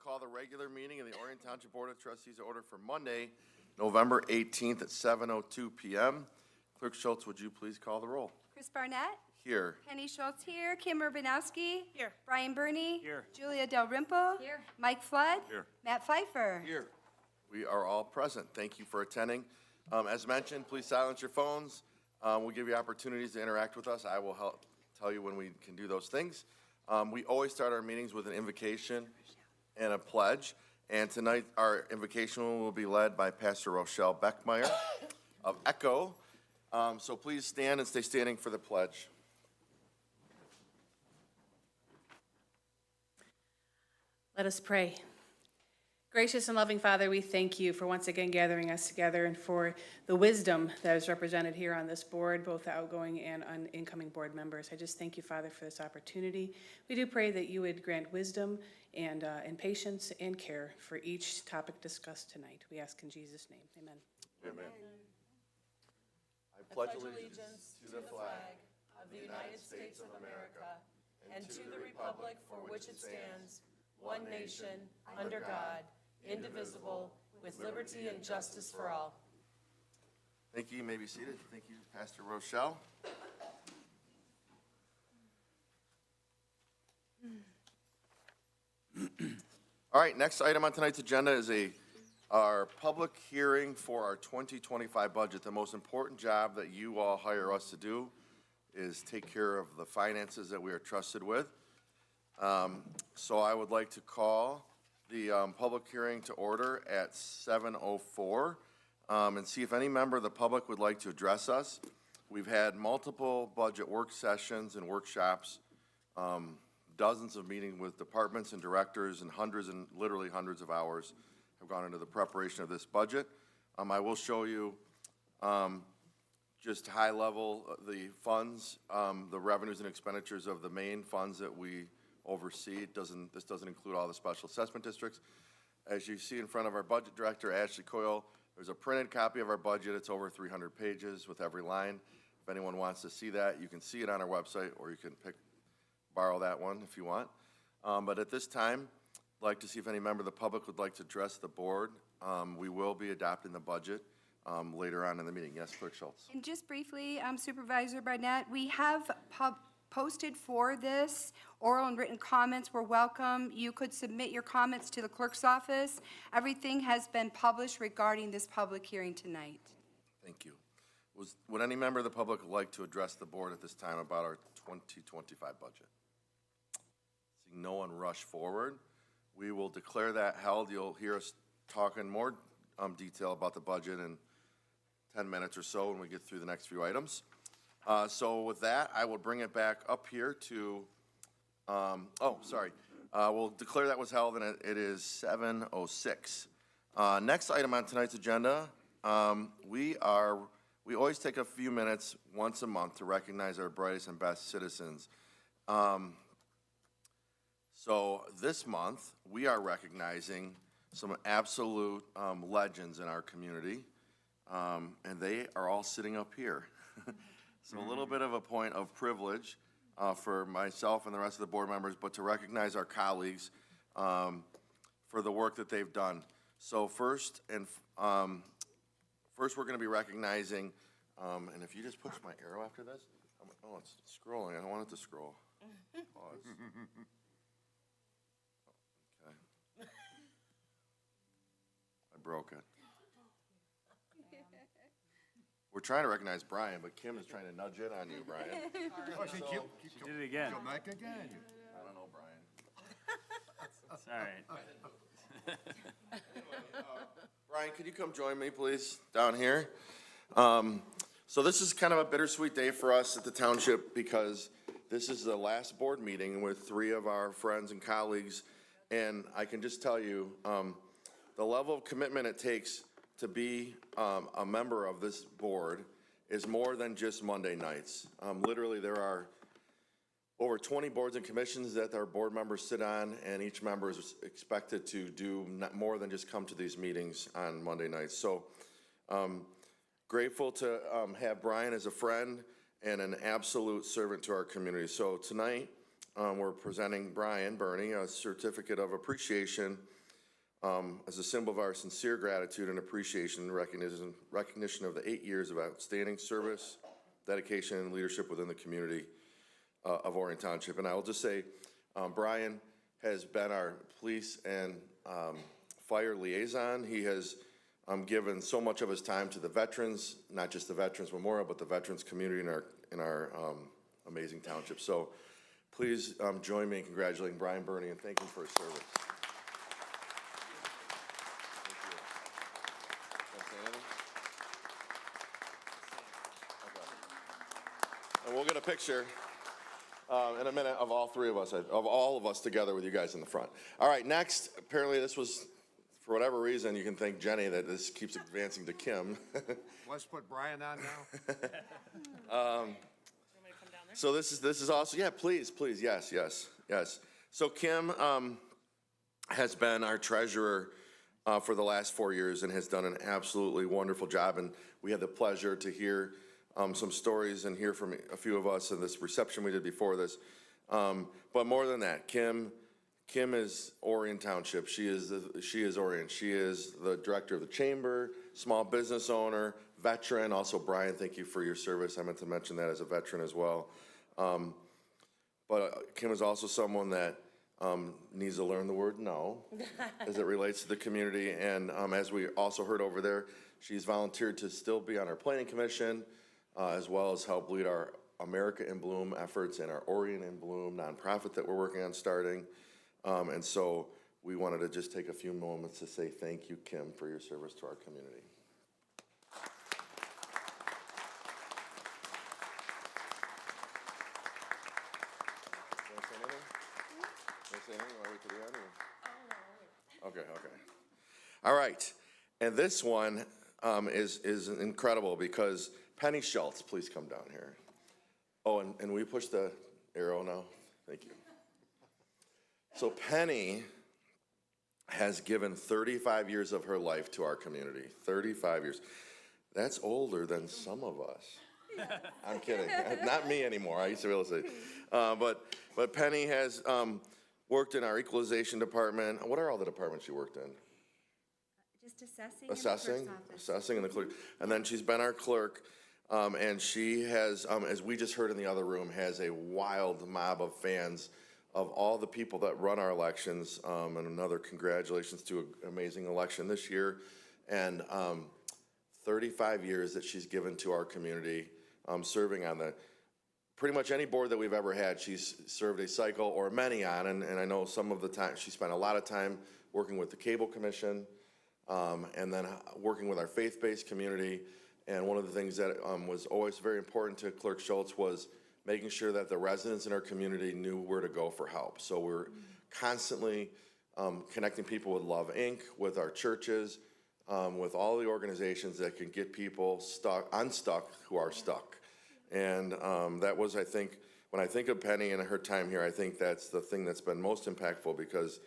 call the regular meeting of the Orion Township Board of Trustees to order for Monday, November 18th at 7:02 p.m. Clerk Schultz, would you please call the roll? Chris Barnett. Here. Kenny Schultz here. Kim Urbanowski. Here. Brian Burney. Here. Julia Del Rimpo. Here. Mike Flood. Here. Matt Pfeiffer. Here. We are all present. Thank you for attending. As mentioned, please silence your phones. We'll give you opportunities to interact with us. I will help tell you when we can do those things. We always start our meetings with an invocation and a pledge. And tonight, our invocation will be led by Pastor Rochelle Beckmeyer of Echo. So please stand and stay standing for the pledge. Let us pray. Gracious and loving Father, we thank you for once again gathering us together and for the wisdom that is represented here on this board, both the outgoing and incoming board members. I just thank you, Father, for this opportunity. We do pray that you would grant wisdom and patience and care for each topic discussed tonight. We ask in Jesus' name. Amen. Amen. I pledge allegiance to the flag of the United States of America and to the republic for which it stands, one nation, under God, indivisible, with liberty and justice for all. Thank you. You may be seated. Thank you, Pastor Rochelle. All right, next item on tonight's agenda is our public hearing for our 2025 budget. The most important job that you all hire us to do is take care of the finances that we are trusted with. So I would like to call the public hearing to order at 7:04 and see if any member of the public would like to address us. We've had multiple budget work sessions and workshops, dozens of meetings with departments and directors, and literally hundreds of hours have gone into the preparation of this budget. I will show you just high level the funds, the revenues and expenditures of the main funds that we oversee. This doesn't include all the special assessment districts. As you see in front of our budget director, Ashley Coyle, there's a printed copy of our budget. It's over 300 pages with every line. If anyone wants to see that, you can see it on our website, or you can borrow that one if you want. But at this time, I'd like to see if any member of the public would like to address the board. We will be adopting the budget later on in the meeting. Yes, Clerk Schultz. And just briefly, Supervisor Barnett, we have posted for this. Oral and written comments were welcome. You could submit your comments to the clerk's office. Everything has been published regarding this public hearing tonight. Thank you. Would any member of the public like to address the board at this time about our 2025 budget? Seeing no one rush forward, we will declare that held. You'll hear us talk in more detail about the budget in 10 minutes or so when we get through the next few items. So with that, I will bring it back up here to, we'll declare that was held, and it is 7:06. Next item on tonight's agenda, we always take a few minutes once a month to recognize our brightest and best citizens. So this month, we are recognizing some absolute legends in our community, and they are all sitting up here. So a little bit of a point of privilege for myself and the rest of the board members, but to recognize our colleagues for the work that they've done. So first, we're going to be recognizing, and if you just push my arrow after this, oh, it's scrolling. I don't want it to scroll. Pause. Okay. I broke it. We're trying to recognize Brian, but Kim is trying to nudge it on you, Brian. She did it again. I don't know, Brian. It's all right. Brian, could you come join me, please, down here? So this is kind of a bittersweet day for us at the township because this is the last board meeting with 3 of our friends and colleagues, and I can just tell you the level of commitment it takes to be a member of this board is more than just Monday nights. Literally, there are over 20 boards and commissions that our board members sit on, and each member is expected to do more than just come to these meetings on Monday nights. So grateful to have Brian as a friend and an absolute servant to our community. So tonight, we're presenting Brian Burney a certificate of appreciation as a symbol of our sincere gratitude and appreciation and recognition of the 8 years of outstanding service, dedication, and leadership within the community of Orion Township. And I will just say, Brian has been our police and fire liaison. He has given so much of his time to the veterans, not just the Veterans Memorial, but the veterans community in our amazing township. So please join me in congratulating Brian Burney and thank him for his service. And we'll get a picture in a minute of all three of us, of all of us together with you guys in the front. All right, next, apparently this was, for whatever reason, you can thank Jenny that this keeps advancing to Kim. Let's put Brian on now. So this is also, yeah, please, yes. So Kim has been our treasurer for the last 4 years and has done an absolutely wonderful job. And we had the pleasure to hear some stories and hear from a few of us in this reception we did before this. But more than that, Kim is Orion Township. She is Orion. She is the director of the chamber, small business owner, veteran. Also, Brian, thank you for your service. I meant to mention that as a veteran as well. But Kim is also someone that needs to learn the word no as it relates to the community. And as we also heard over there, she's volunteered to still be on our planning commission, as well as help lead our America in Bloom efforts and our Orion in Bloom nonprofit that we're working on starting. And so we wanted to just take a few moments to say thank you, Kim, for your service to our community. Okay. All right, and this one is incredible because Penny Schultz, please come down here. Oh, and we push the arrow now? Thank you. So Penny has given 35 years of her life to our community. 35 years. That's older than some of us. I'm kidding. Not me anymore. I used to be able to say. But Penny has worked in our equalization department. What are all the departments you worked in? Just assessing. Assessing in the clerk. And then she's been our clerk. And she has, as we just heard in the other room, has a wild mob of fans of all the people that run our elections. And another congratulations to an amazing election this year. And 35 years that she's given to our community, serving on the pretty much any board that we've ever had. She's served a cycle or many on, and I know some of the time she spent a lot of time working with the Cable Commission, and then working with our faith-based community. And one of the things that was always very important to Clerk Schultz was making sure that the residents in our community knew where to go for help. So we're constantly connecting people with Love Inc., with our churches, with all the organizations that can get people unstuck who are stuck. And that was, I think, when I think of Penny and her time here, I think that's the thing that's been most impactful, because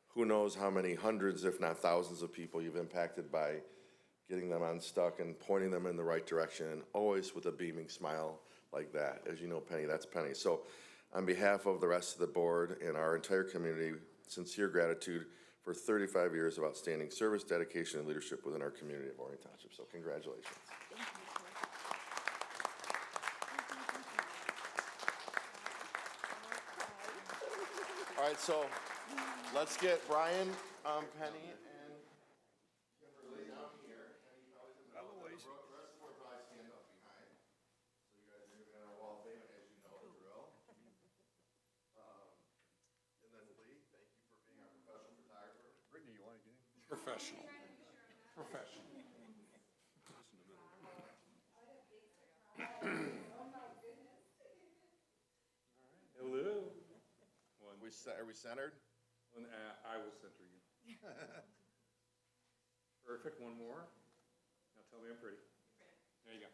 who knows how many hundreds, if not thousands of people you've impacted by getting them unstuck and pointing them in the right direction, and always with a beaming smile like that. As you know, Penny, that's Penny. So on behalf of the rest of the board and our entire community, sincere gratitude for 35 years of outstanding service, dedication, and leadership within our community of Orion Township. So congratulations. All right, so let's get Brian, Penny, and Kimberly down here. Penny probably doesn't know. The rest of the board probably stand up behind. So you guys are moving on our wall of fame, as you know the drill. And then Lee, thank you for being our professional photographer. Brittany, you want to get in? Professional. Hello. Are we centered? I will center you. Perfect, one more. Now tell me I'm pretty. There you go.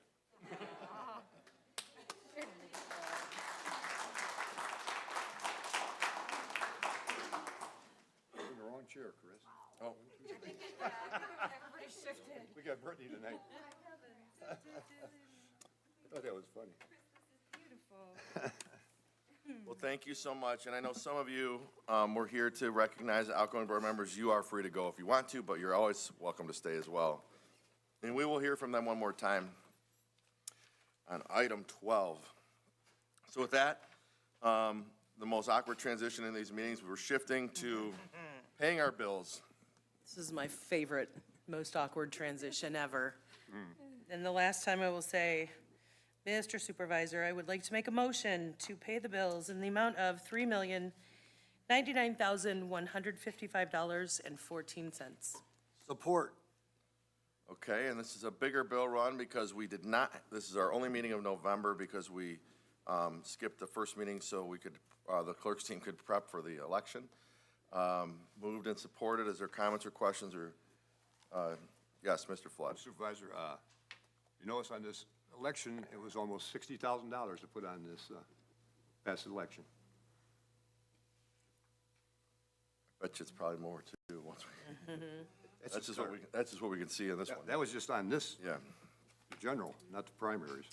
In the wrong chair, Chris. Oh. Everybody shifted. We got Brittany tonight. I thought that was funny. Beautiful. Well, thank you so much, and I know some of you were here to recognize the outgoing board members. You are free to go if you want to, but you're always welcome to stay as well. And we will hear from them one more time on item 12. So with that, the most awkward transition in these meetings, we're shifting to paying our bills. This is my favorite, most awkward transition ever. And the last time I will say, Mr. Supervisor, I would like to make a motion to pay the bills in the amount of $3,099,155.14. Support. Okay, and this is a bigger bill run because we did not, this is our only meeting of November because we skipped the first meeting so we could, the clerk's team could prep for the election. Moved and supported. Is there comments or questions or, yes, Mr. Flood? Supervisor, you notice on this election, it was almost $60,000 to put on this past election. Bet you it's probably more too. Once we, That's that's just what we can see in this one. That was just on this, Yeah. the general, not the primaries.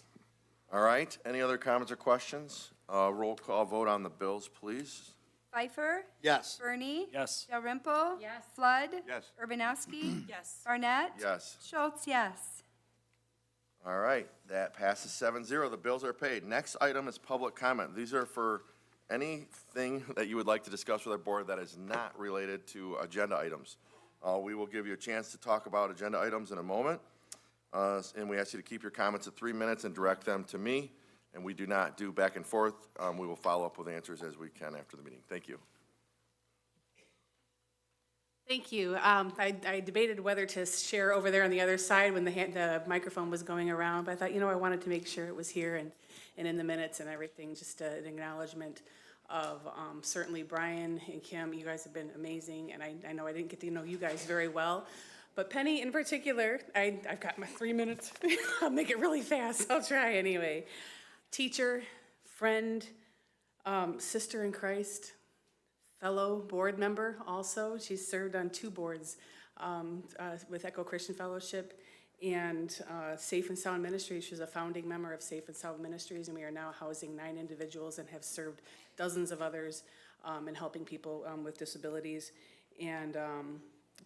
All right, any other comments or questions? Roll call vote on the bills, please. Pfeiffer? Yes. Bernie? Yes. Dalrymple? Yes. Flood? Yes. Urbanowski? Yes. Barnett? Yes. Schultz, yes. All right, that passes 7-0. The bills are paid. Next item is public comment. These are for anything that you would like to discuss with our board that is not related to agenda items. We will give you a chance to talk about agenda items in a moment. And we ask you to keep your comments at 3 minutes and direct them to me. And we do not do back and forth. We will follow up with answers as we can after the meeting. Thank you. Thank you. I debated whether to share over there on the other side when the microphone was going around, but I thought, I wanted to make sure it was here and in the minutes and everything, just an acknowledgement of certainly Brian and Kim. You guys have been amazing, and I know I didn't get to know you guys very well, but Penny in particular, I've got my 3 minutes. I'll make it really fast. I'll try anyway. Teacher, friend, sister in Christ, fellow board member also. She's served on 2 boards with Echo Christian Fellowship and Safe and Sound Ministries. She's a founding member of Safe and Sound Ministries, and we are now housing 9 individuals and have served dozens of others in helping people with disabilities. And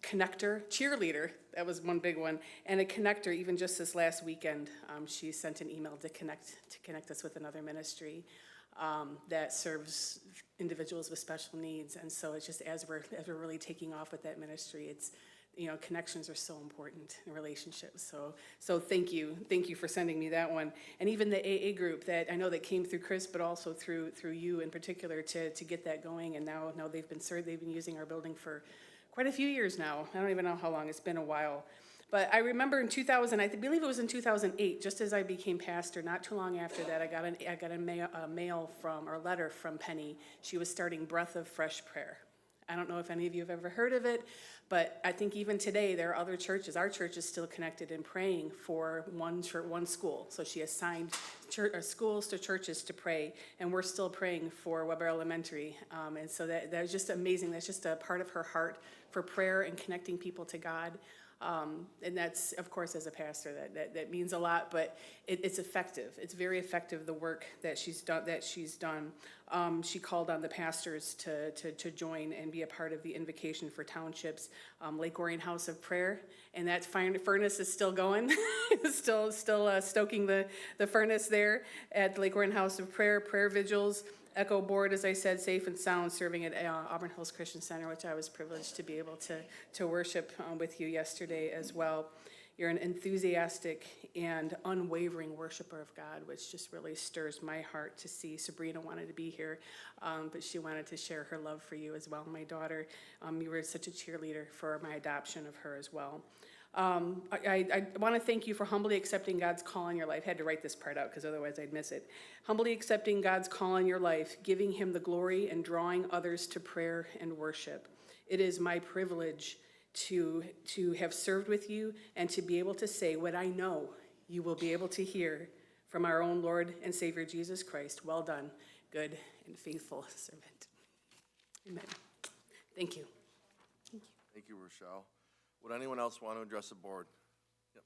connector, cheerleader, that was one big one, and a connector. Even just this last weekend, she sent an email to connect us with another ministry that serves individuals with special needs. And so it's just as we're really taking off with that ministry, it's, connections are so important in relationships. So thank you for sending me that one. And even the AA group that I know that came through Chris, but also through you in particular to get that going. And now they've been using our building for quite a few years now. I don't even know how long. It's been a while. But I remember in 2000, I believe it was in 2008, just as I became pastor, not too long after that, I got a letter from Penny. She was starting Breath of Fresh Prayer. I don't know if any of you have ever heard of it, but I think even today there are other churches. Our church is still connected in praying for one school. So she assigned schools to churches to pray, and we're still praying for Weber Elementary. And so that was just amazing. That's just a part of her heart for prayer and connecting people to God. And that's, of course, as a pastor, that means a lot, but it's effective. It's very effective, the work that she's done. She called on the pastors to join and be a part of the invocation for townships, Lake Orion House of Prayer, and that furnace is still going, still stoking the furnace there at Lake Orion House of Prayer, prayer vigils. Echo Board, as I said, Safe and Sound, serving at Auburn Hills Christian Center, which I was privileged to be able to worship with you yesterday as well. You're an enthusiastic and unwavering worshiper of God, which just really stirs my heart to see. Sabrina wanted to be here, but she wanted to share her love for you as well. My daughter, you were such a cheerleader for my adoption of her as well. I want to thank you for humbly accepting God's call on your life. I had to write this part out because otherwise I'd miss it. Humbly accepting God's call on your life, giving him the glory and drawing others to prayer and worship. It is my privilege to have served with you and to be able to say what I know you will be able to hear from our own Lord and Savior Jesus Christ. Well done, good and faithful servant. Amen. Thank you. Thank you, Rochelle. Would anyone else want to address the board? Yep.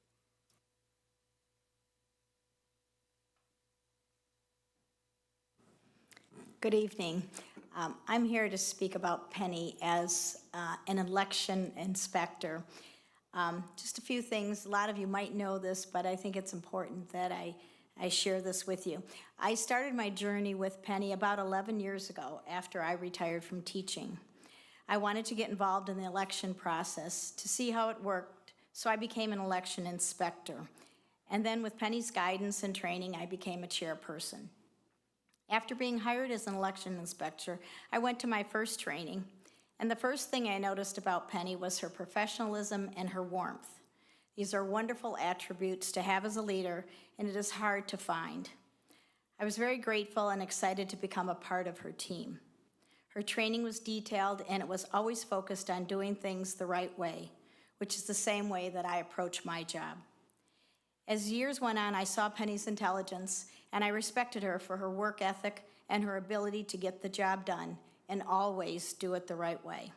Good evening. I'm here to speak about Penny as an election inspector. Just a few things. A lot of you might know this, but I think it's important that I share this with you. I started my journey with Penny about 11 years ago after I retired from teaching. I wanted to get involved in the election process to see how it worked, so I became an election inspector. And then with Penny's guidance and training, I became a chairperson. After being hired as an election inspector, I went to my first training, and the first thing I noticed about Penny was her professionalism and her warmth. These are wonderful attributes to have as a leader, and it is hard to find. I was very grateful and excited to become a part of her team. Her training was detailed, and it was always focused on doing things the right way, which is the same way that I approach my job. As years went on, I saw Penny's intelligence, and I respected her for her work ethic and her ability to get the job done and always do it the right way.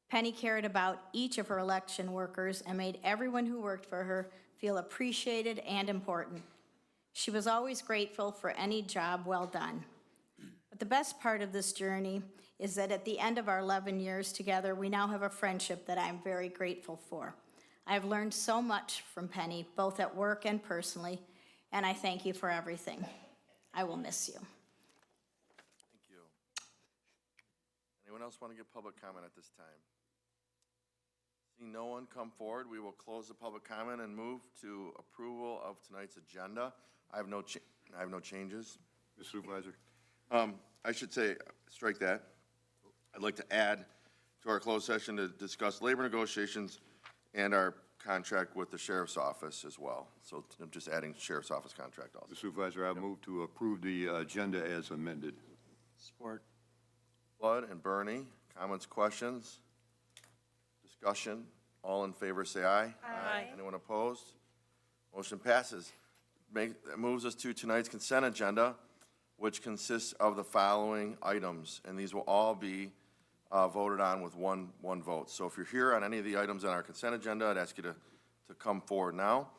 Penny cared about each of her election workers and made everyone who worked for her feel appreciated and important. She was always grateful for any job well done. But the best part of this journey is that at the end of our 11 years together, we now have a friendship that I'm very grateful for. I have learned so much from Penny, both at work and personally, and I thank you for everything. I will miss you. Thank you. Anyone else want to give public comment at this time? Seeing no one come forward, we will close the public comment and move to approval of tonight's agenda. I have no changes. Mr. Supervisor? I should say, strike that. I'd like to add to our closed session to discuss labor negotiations and our contract with the sheriff's office as well. So I'm just adding sheriff's office contract also. Mr. Supervisor, I move to approve the agenda as amended. Support. Flood and Bernie, comments, questions? Discussion? All in favor, say aye. Aye. Anyone opposed? Motion passes. That moves us to tonight's consent agenda, which consists of the following items, and these will all be voted on with one vote. So if you're here on any of the items on our consent agenda, I'd ask you to come forward now.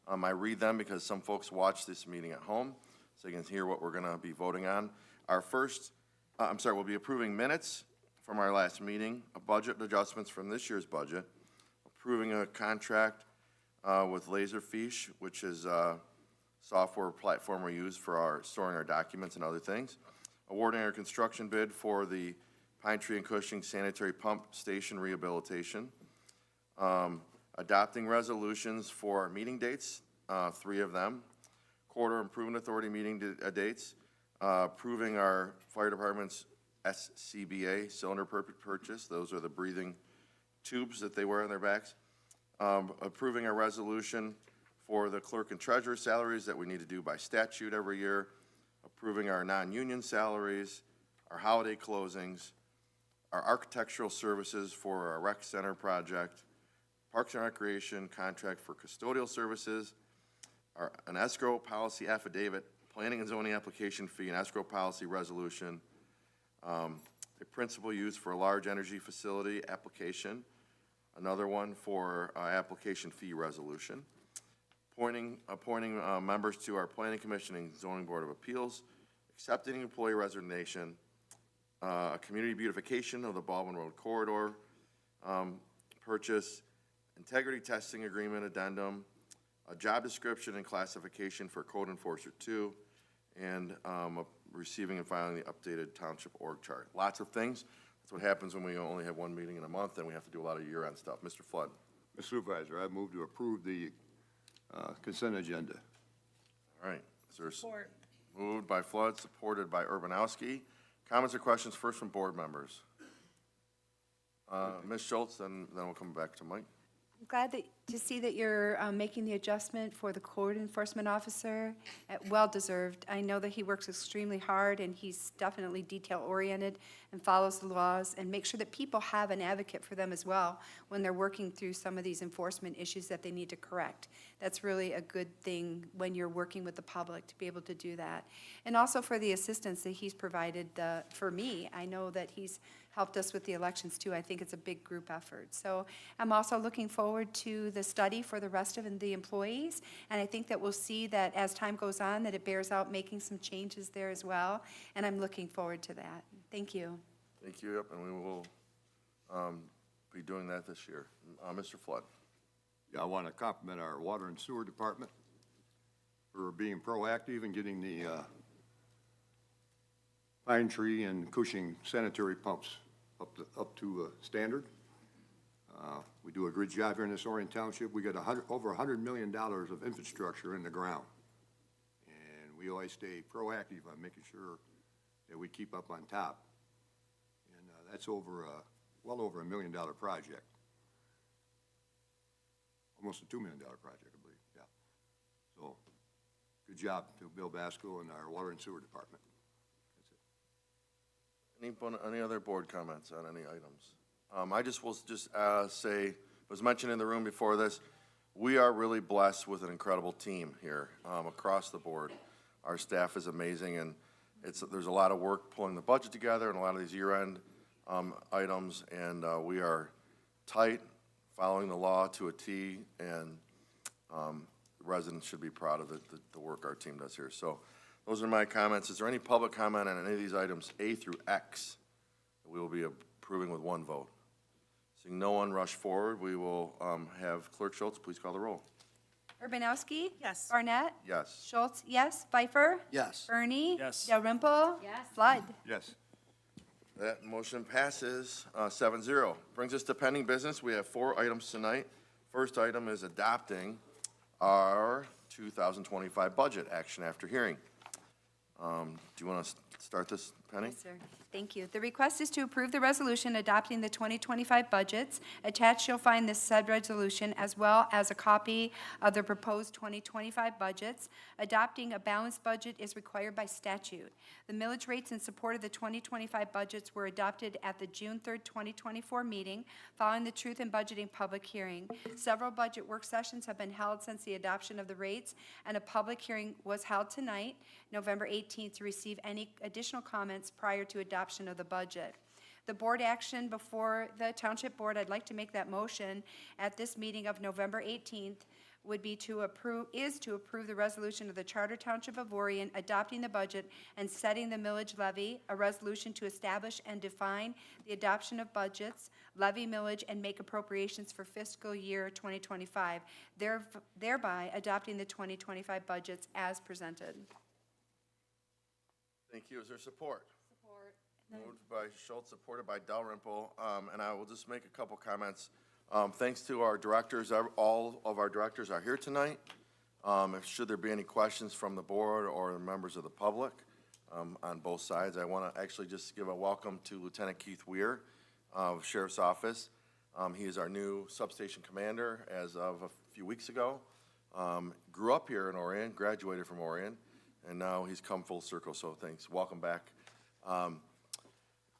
I read them because some folks watch this meeting at home, so you can hear what we're going to be voting on. Our first, we'll be approving minutes from our last meeting, budget adjustments from this year's budget, approving a contract with Laserfish, which is a software platform we use for storing our documents and other things, awarding our construction bid for the Pine Tree and Cushing Sanitary Pump Station rehabilitation, adopting resolutions for our meeting dates, 3 of them, Corridor Improvement Authority meeting dates, approving our fire department's SCBA cylinder purchase. Those are the breathing tubes that they wear on their backs. Approving a resolution for the clerk and treasurer salaries that we need to do by statute every year, approving our non-union salaries, our holiday closings, our architectural services for our rec center project, Parks and Recreation contract for custodial services, an escrow policy affidavit, planning and zoning application fee, and escrow policy resolution, a principal use for a large energy facility application, another one for application fee resolution, appointing members to our Planning Commission and Zoning Board of Appeals, accepting employee resignation, a community beautification of the Baldwin Road corridor, purchase, integrity testing agreement addendum, a job description and classification for Code Enforcer 2, and receiving and filing the updated township org chart. Lots of things. That's what happens when we only have one meeting in a month and we have to do a lot of year-end stuff. Mr. Flood. Mr. Supervisor, I move to approve the consent agenda. All right. Is there Support. moved by Flood, supported by Urbanowski. Comments or questions first from board members? Ms. Schultz, then we'll come back to Mike. I'm glad to see that you're making the adjustment for the code enforcement officer. Well-deserved. I know that he works extremely hard, and he's definitely detail-oriented and follows the laws, and makes sure that people have an advocate for them as well when they're working through some of these enforcement issues that they need to correct. That's really a good thing when you're working with the public to be able to do that. And also for the assistance that he's provided for me. I know that helped us with the elections too. I think it's a big group effort. So I'm also looking forward to the the study for the rest of the employees. And I think that we'll see that as time goes on, that it bears out making some changes there as well. And I'm looking forward to that. Thank you. Thank you, yep, and we will be doing that this year. Mr. Flood? Yeah, I want to compliment our water and sewer department for being proactive and getting the Pine Tree and Cushing sanitary pumps up to standard. We do a good job here in this Orion Township. We got over $100 million of infrastructure in the ground. And we always stay proactive on making sure that we keep up on top. And that's well over $1 million project. Almost a $2 million project, I believe, yeah. So, good job to Bill Basco and our water and sewer department. That's it. Any other board comments on any items? I just will say, it was mentioned in the room before this, we are really blessed with an incredible team here across the board. Our staff is amazing, and there's a lot of work pulling the budget together and a lot of these year-end items, and we are tight, following the law to a T, and residents should be proud of the work our team does here. So those are my comments. Is there any public comment on any of these items, A through X, that we will be approving with one vote? Seeing no one rush forward, we will have Clerk Schultz please call the roll. Urbanowski? Yes. Barnett? Yes. Schultz, yes. Pfeiffer? Yes. Bernie? Yes. Dalrymple? Yes. Flood? Yes. That motion passes 7-0. Brings us to pending business. We have 4 items tonight. First item is adopting our 2025 budget action after hearing. Do you want to start this, Penny? Yes, sir. Thank you. The request is to approve the resolution adopting the 2025 budgets. Attached, you'll find this said resolution as well as a copy of the proposed 2025 budgets. Adopting a balanced budget is required by statute. The millage rates in support of the 2025 budgets were adopted at the June 3rd, 2024 meeting following the Truth in Budgeting public hearing. Several budget work sessions have been held since the adoption of the rates, and a public hearing was held tonight, November 18th, to receive any additional comments prior to adoption of the budget. The board action before the Township Board, I'd like to make that motion at this meeting of November 18th, would be to approve the resolution of the Charter Township of Orion adopting the budget and setting the millage levy, a resolution to establish and define the adoption of budgets, levy millage, and make appropriations for fiscal year 2025, thereby adopting the 2025 budgets as presented. Thank you. Is there support? Moved by Schultz, supported by Dalrymple, and I will just make a couple comments. Thanks to our directors, all of our directors are here tonight. Should there be any questions from the board or members of the public on both sides, I want to actually just give a welcome to Lieutenant Keith Weir of Sheriff's Office. He is our new substation commander as of a few weeks ago. Grew up here in Orion, graduated from Orion, and now he's come full circle, so thanks. Welcome back.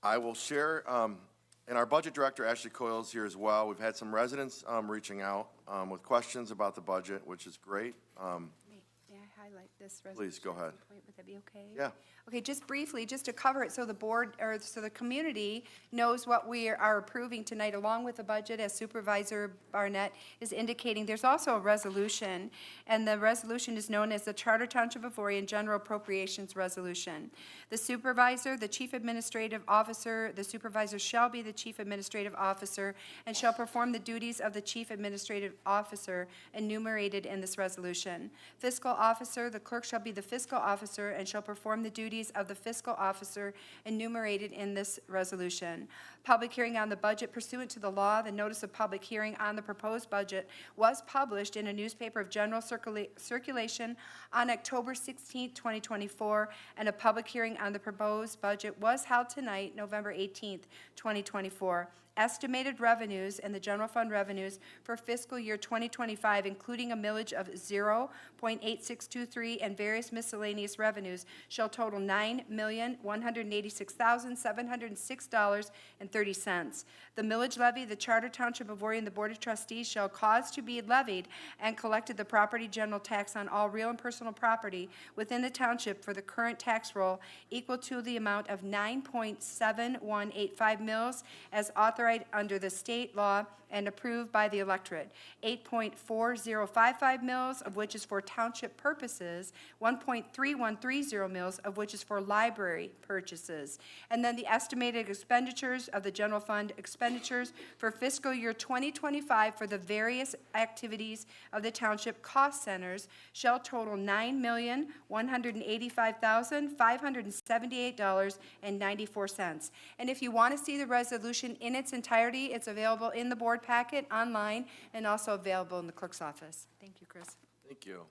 I will share, and our budget director, Ashley Coyle, is here as well. We've had some residents reaching out with questions about the budget, which is great. May I highlight this resolution? Please, go ahead. Would that be okay? Yeah. Okay, just briefly, just to cover it, so the board, or so the community knows what we are approving tonight, along with the budget, as Supervisor Barnett is indicating. There's also a resolution, and the resolution is known as the Charter Township of Orion General Appropriations Resolution. The supervisor, the chief administrative officer, the supervisor shall be the chief administrative officer and shall perform the duties of the chief administrative officer enumerated in this resolution. Fiscal officer, the clerk shall be the fiscal officer and shall perform the duties of the fiscal officer enumerated in this resolution. Public hearing on the budget pursuant to the law, the notice of public hearing on the proposed budget was published in a newspaper of general circulation on October 16, 2024, and a public hearing on the proposed budget was held tonight, November 18, 2024. Estimated revenues and the general fund revenues for fiscal year 2025, including a millage of 0.8623 and various miscellaneous revenues, shall total $9,186,706.30. The millage levy, the Charter Township of Orion, the Board of Trustees shall cause to be levied and collected the property general tax on all real and personal property within the township for the current tax roll equal to the amount of 9.7185 mills as authorized authorized under the state law and approved by the electorate. 8.4055 mils, of which is for township purposes, 1.3130 mils, of which is for library purchases. And then the estimated expenditures of the general fund expenditures for fiscal year 2025 for the various activities of the township cost centers shall total $9,185,578.94. And if you want to see the resolution in its entirety, it's available in the board packet, online, and also available in the clerk's office. Thank you, Chris. Thank you.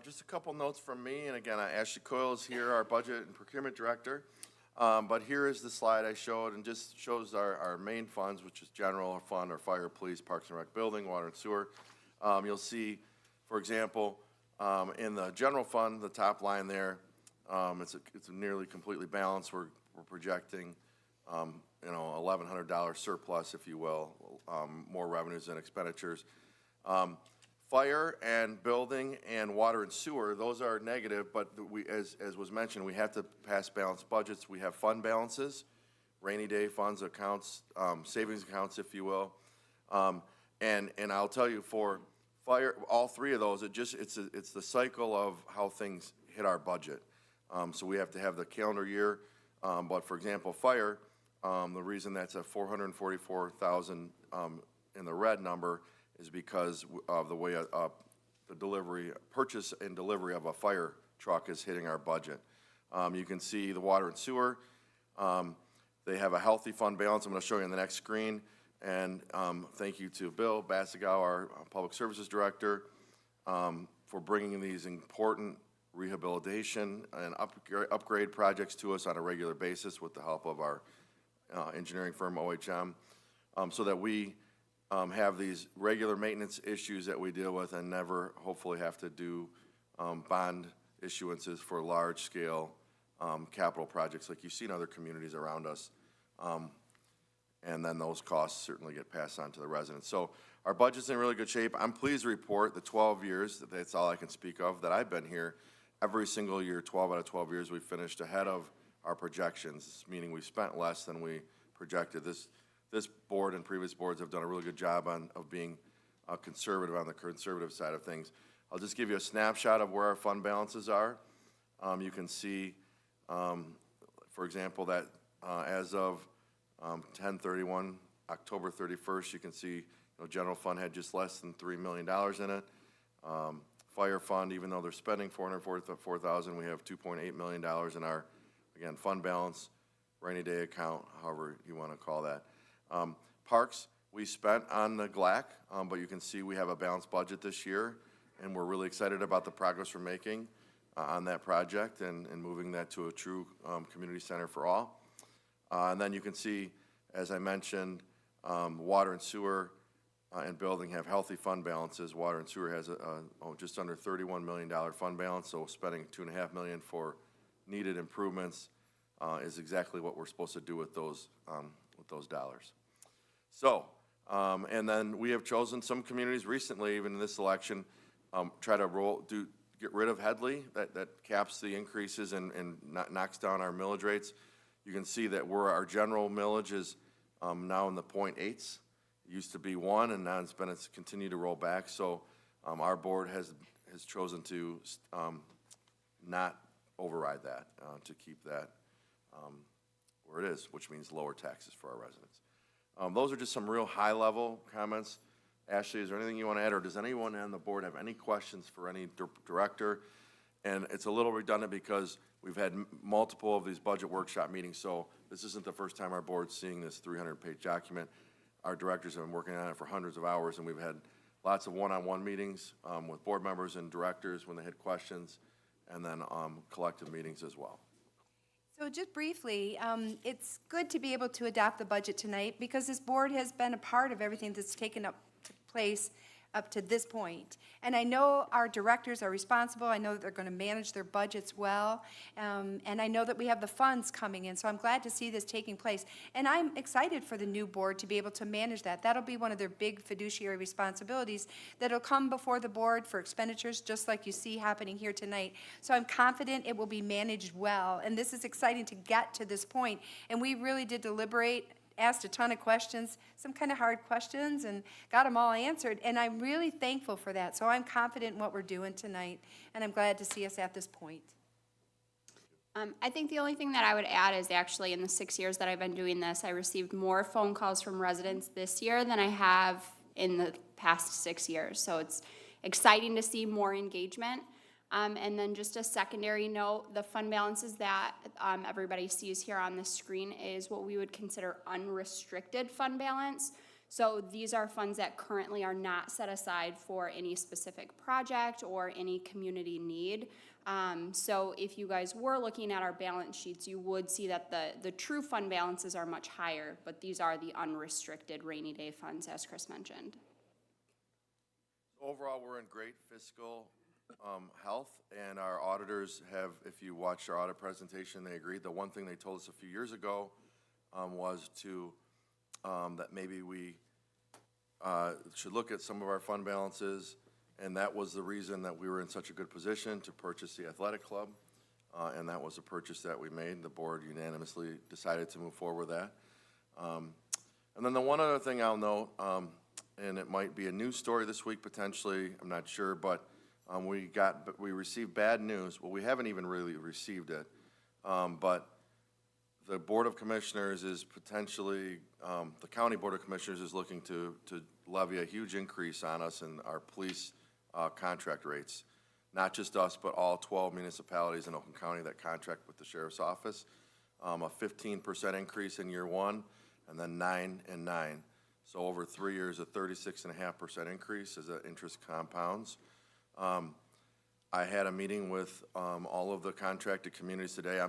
Just a couple notes from me, and again, Ashley Coyle is here, our Budget and Procurement Director. But here is the slide I showed, and just shows our main funds, which is general fund, our fire, police, parks and rec building, water and sewer. You'll see, for example, in the general fund, the top line there, it's nearly completely balanced. We're projecting, $1,100 surplus, if you will, more revenues than expenditures. Fire and building and water and sewer, those are negative, but as was mentioned, we have to pass balanced budgets. We have fund balances, rainy day funds, accounts, savings accounts, if you will. And I'll tell you, for fire, all three of those, it's the cycle of how things hit our budget. So we have to have the calendar year, but for example, fire, the reason that's a $444,000 in the red number is because of the way the purchase and delivery of a fire truck is hitting our budget. You can see the water and sewer. They have a healthy fund balance. I'm going to show you on the next screen. And thank you to Bill Bassigow, our Public Services Director, for bringing these important rehabilitation and upgrade projects to us on a regular basis with the help of our engineering firm, OHM, so that we have these regular maintenance issues that we deal with and never hopefully have to do bond issuances for large-scale capital projects like you see in other communities around us. And then those costs certainly get passed on to the residents. So our budget's in really good shape. I'm pleased to report the 12 years, that's all I can speak of, that I've been here. Every single year, 12 out of 12 years, we finished ahead of our projections, meaning we spent less than we projected. This board and previous boards have done a really good job of being conservative on the conservative side of things. I'll just give you a snapshot of where our fund balances are. You can see, for example, that as of 10/31, October 31st, you can see general fund had just less than $3 million in it. Fire fund, even though they're spending $444,000, we have $2.8 million in our, again, fund balance, rainy day account, however you want to call that. Parks, we spent on the GLAC, but you can see we have a balanced budget this year, and we're really excited about the progress we're making on that project and moving that to a true community center for all. And then you can see, as I mentioned, water and sewer and building have healthy fund balances. Water and sewer has just under $31 million fund balance, so spending $2.5 million for needed improvements is exactly what we're supposed to do with those dollars. So, and then we have chosen some communities recently, even in this election, try to get rid of Headley, that caps the increases and knocks down our millage rates. You can see that our general millage is now in the 0.8s. It used to be 1, and now it's continued to roll back. So our board has chosen to not override that, to keep that where it is, which means lower taxes for our residents. Those are just some real high-level comments. Ashley, is there anything you want to add, or does anyone on the board have any questions for any director? And it's a little redundant because we've had multiple of these budget workshop meetings, so this isn't the first time our board's seeing this 300-page document. Our directors have been working on it for hundreds of hours, and we've had lots of one-on-one meetings with board members and directors when they had questions, and then collective meetings as well. So just briefly, it's good to be able to adopt the budget tonight because this board has been a part of everything that's taken place up to this point. And I know our directors are responsible. I know that they're going to manage their budgets well. And I know that we have the funds coming in. So I'm glad to see this taking place. And I'm excited for the new board to be able to manage that. That'll be one of their big fiduciary responsibilities that'll come before the board for expenditures, just like you see happening here tonight. So I'm confident it will be managed well. And this is exciting to get to this point. And we really did deliberate asked a ton of questions, some kind of hard questions, and got them all answered. And I'm really thankful for that. So I'm confident in what we're doing tonight, and I'm glad to see us at this point. I think the only thing that I would add is actually in the 6 years that I've been doing this, I received more phone calls from residents this year than I have in the past 6 years. So it's exciting to see more engagement. And then just a secondary note, the fund balances that everybody sees here on the screen is what we would consider unrestricted fund balance. So these are funds that currently are not set aside for any specific project or any community need. So if you guys were looking at our balance sheets, you would see that the true fund balances are much higher, but these are the unrestricted rainy day funds, as Chris mentioned. Overall, we're in great fiscal health, and our auditors have, if you watched our audit presentation, they agreed. The one thing they told us a few years ago was that maybe we should look at some of our fund balances, and that was the reason that we were in such a good position to purchase the athletic club, and that was a purchase that we made. The board unanimously decided to move forward with that. And then the one other thing I'll note, and it might be a news story this week potentially, I'm not sure, but we received bad news. Well, we haven't even really received it, but the Board of Commissioners is potentially, the County Board of Commissioners is looking to levy a huge increase on us in our police contract rates. Not just us, but all 12 municipalities in Oakland County that contract with the Sheriff's Office. A 15% increase in year one, and then 9 and 9. So over 3 years, a 36.5% increase as the interest compounds. I had a meeting with all of the contracted communities today. I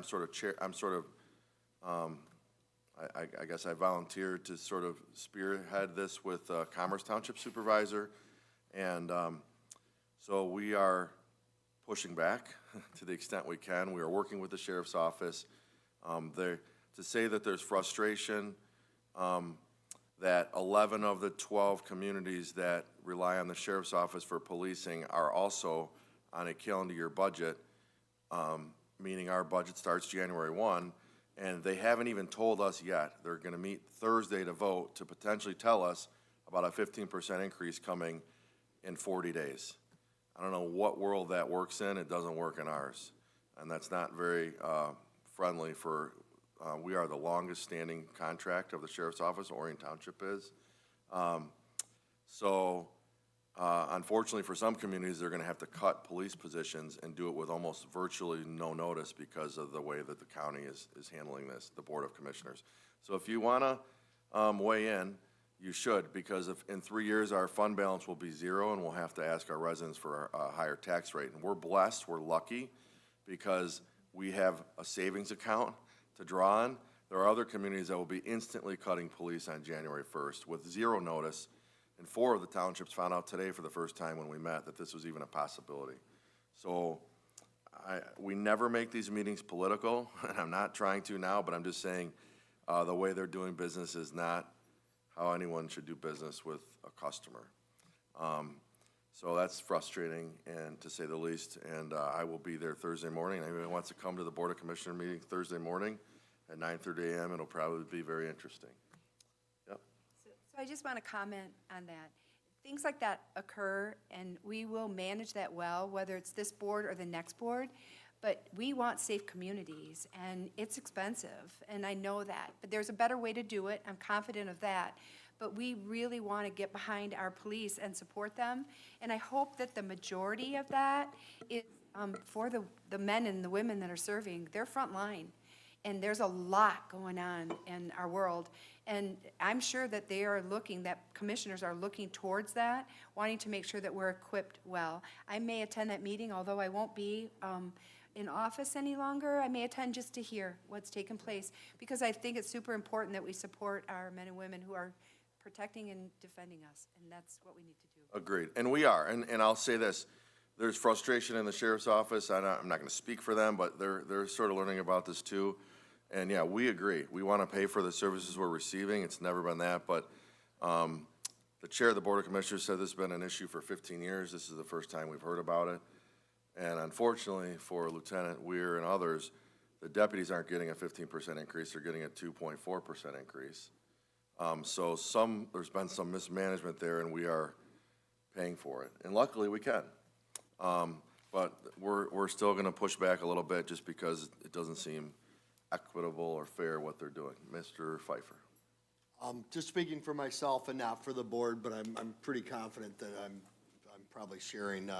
guess I volunteered to sort of spearhead this with Commerce Township Supervisor, and so we are pushing back to the extent we can. We are working with the Sheriff's Office. To say that there's frustration, that 11 of the 12 communities that rely on the Sheriff's Office for policing are also on a calendar year budget, meaning our budget starts January 1, and they haven't even told us yet. They're going to meet Thursday to vote to potentially tell us about a 15% increase coming in 40 days. I don't know what world that works in. It doesn't work in ours, and that's not very friendly for, we are the longest standing contract of the Sheriff's Office, Orion Township is. Unfortunately for some communities, they're gonna have to cut police positions and do it with almost virtually no notice because of the way that the county is handling this, the Board of Commissioners. So if you wanna weigh in, you should, because if in 3 years our fund balance will be zero and we'll have to ask our residents for a higher tax rate. And we're blessed, we're lucky, because we have a savings account to draw on. There are other communities that will be instantly cutting police on January 1st with zero notice. And 4 of the townships found out today for the first time when we met that this was even a possibility. So we never make these meetings political, and I'm not trying to now, but I'm just saying the way they're doing business is not how anyone should do business with a customer. So that's frustrating, and to say the least, and I will be there Thursday morning. Anyone wants to come to the Board of Commissioner meeting Thursday morning at 9:30 a.m., it'll probably be very interesting. Yep. So I just want to comment on that. Things like that occur, and we will manage that well, whether it's this board or the next board, but we want safe communities, and it's expensive, and I know that. But there's a better way to do it. I'm confident of that. But we really want to get behind our police and support them. And I hope that the majority of that is for the men and the women that are serving. They're front line. And there's a lot going on in our world. And I'm sure that they are looking, that commissioners are looking towards that, wanting to make sure that we're equipped well. I may attend that meeting, although I won't be in office any longer. I may attend just to hear what's taking place, because I think it's super important that we support our men and women who are protecting and defending us, and that's what we need to do. Agreed, and we are, and I'll say this, there's frustration in the Sheriff's Office. I'm not gonna speak for them, but they're sort of learning about this too. And yeah, we agree. We want to pay for the services we're receiving. It's never been that, but the chair of the Board of Commissioners said this has been an issue for 15 years. This is the first time we've heard about it. And unfortunately for Lieutenant Weir and others, the deputies aren't getting a 15% increase. They're getting a 2.4% increase. So there's been some mismanagement there, and we are paying for it. And luckily, we can. But we're still gonna push back a little bit just because it doesn't seem equitable or fair what they're doing. Mr. Pfeiffer. Just speaking for myself and not for the board, but I'm pretty confident that I'm probably sharing,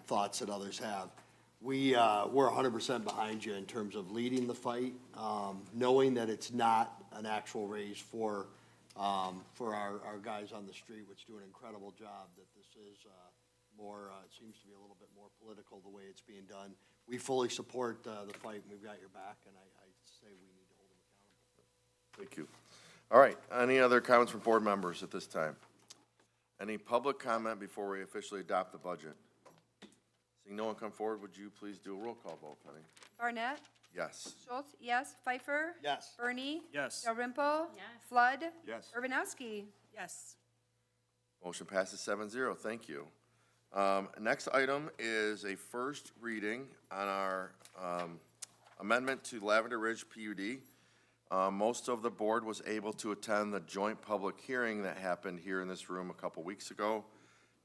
thoughts that others have. We're 100% behind you in terms of leading the fight, knowing that it's not an actual raise for our guys on the street, which do an incredible job, that this is, more, it seems to be a little bit more political the way it's being done. We fully support, the fight, and we've got your back, and I say we need to hold them accountable. Thank you. All right, any other comments from board members at this time? Any public comment before we officially adopt the budget? Seeing no one come forward, would you please do a roll call vote, Penny? Barnett? Yes. Schultz, yes. Pfeiffer? Yes. Bernie? Yes. Dalrymple? Yes. Flood? Yes. Urbanowski? Yes. Motion passes 7-0. Thank you. Next item is a first reading on our amendment to Lavender Ridge PUD. Most of the board was able to attend the joint public hearing that happened here in this room a couple weeks ago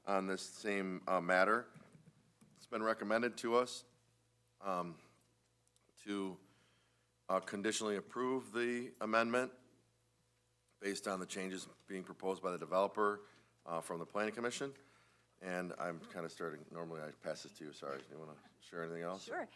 on this same matter. It's been recommended to us to conditionally approve the amendment based on the changes being proposed by the developer from the planning commission. And I'm kind of starting, normally I pass this to you, sorry. You want to share anything else? Sure.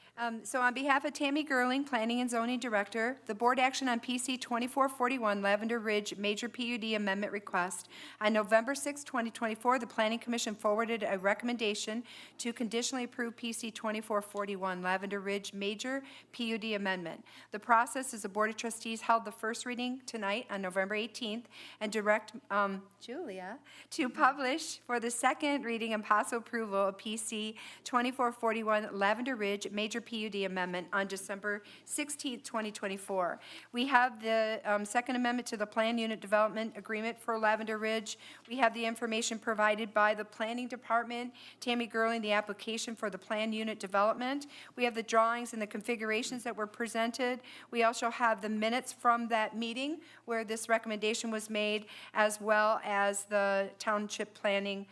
So on behalf of Tammy Gerling, Planning and Zoning Director, the board action on PC 2441 Lavender Ridge Major PUD Amendment Request. On November 6, 2024, the Planning Commission forwarded a recommendation to conditionally approve PC 2441 Lavender Ridge Major PUD Amendment. The process is the Board of Trustees held the first reading tonight on November 18th and direct Julia to publish for the second reading and possible approval of PC 2441 Lavender Ridge Major PUD Amendment on December 16, 2024. We have the second amendment to the Plan Unit Development Agreement for Lavender Ridge. We have the information provided by the Planning Department, Tammy Gerling, the application for the Plan Unit Development. We have the drawings and the configurations that were presented. We also have the minutes from that meeting where this recommendation was made, as well as the Township Planning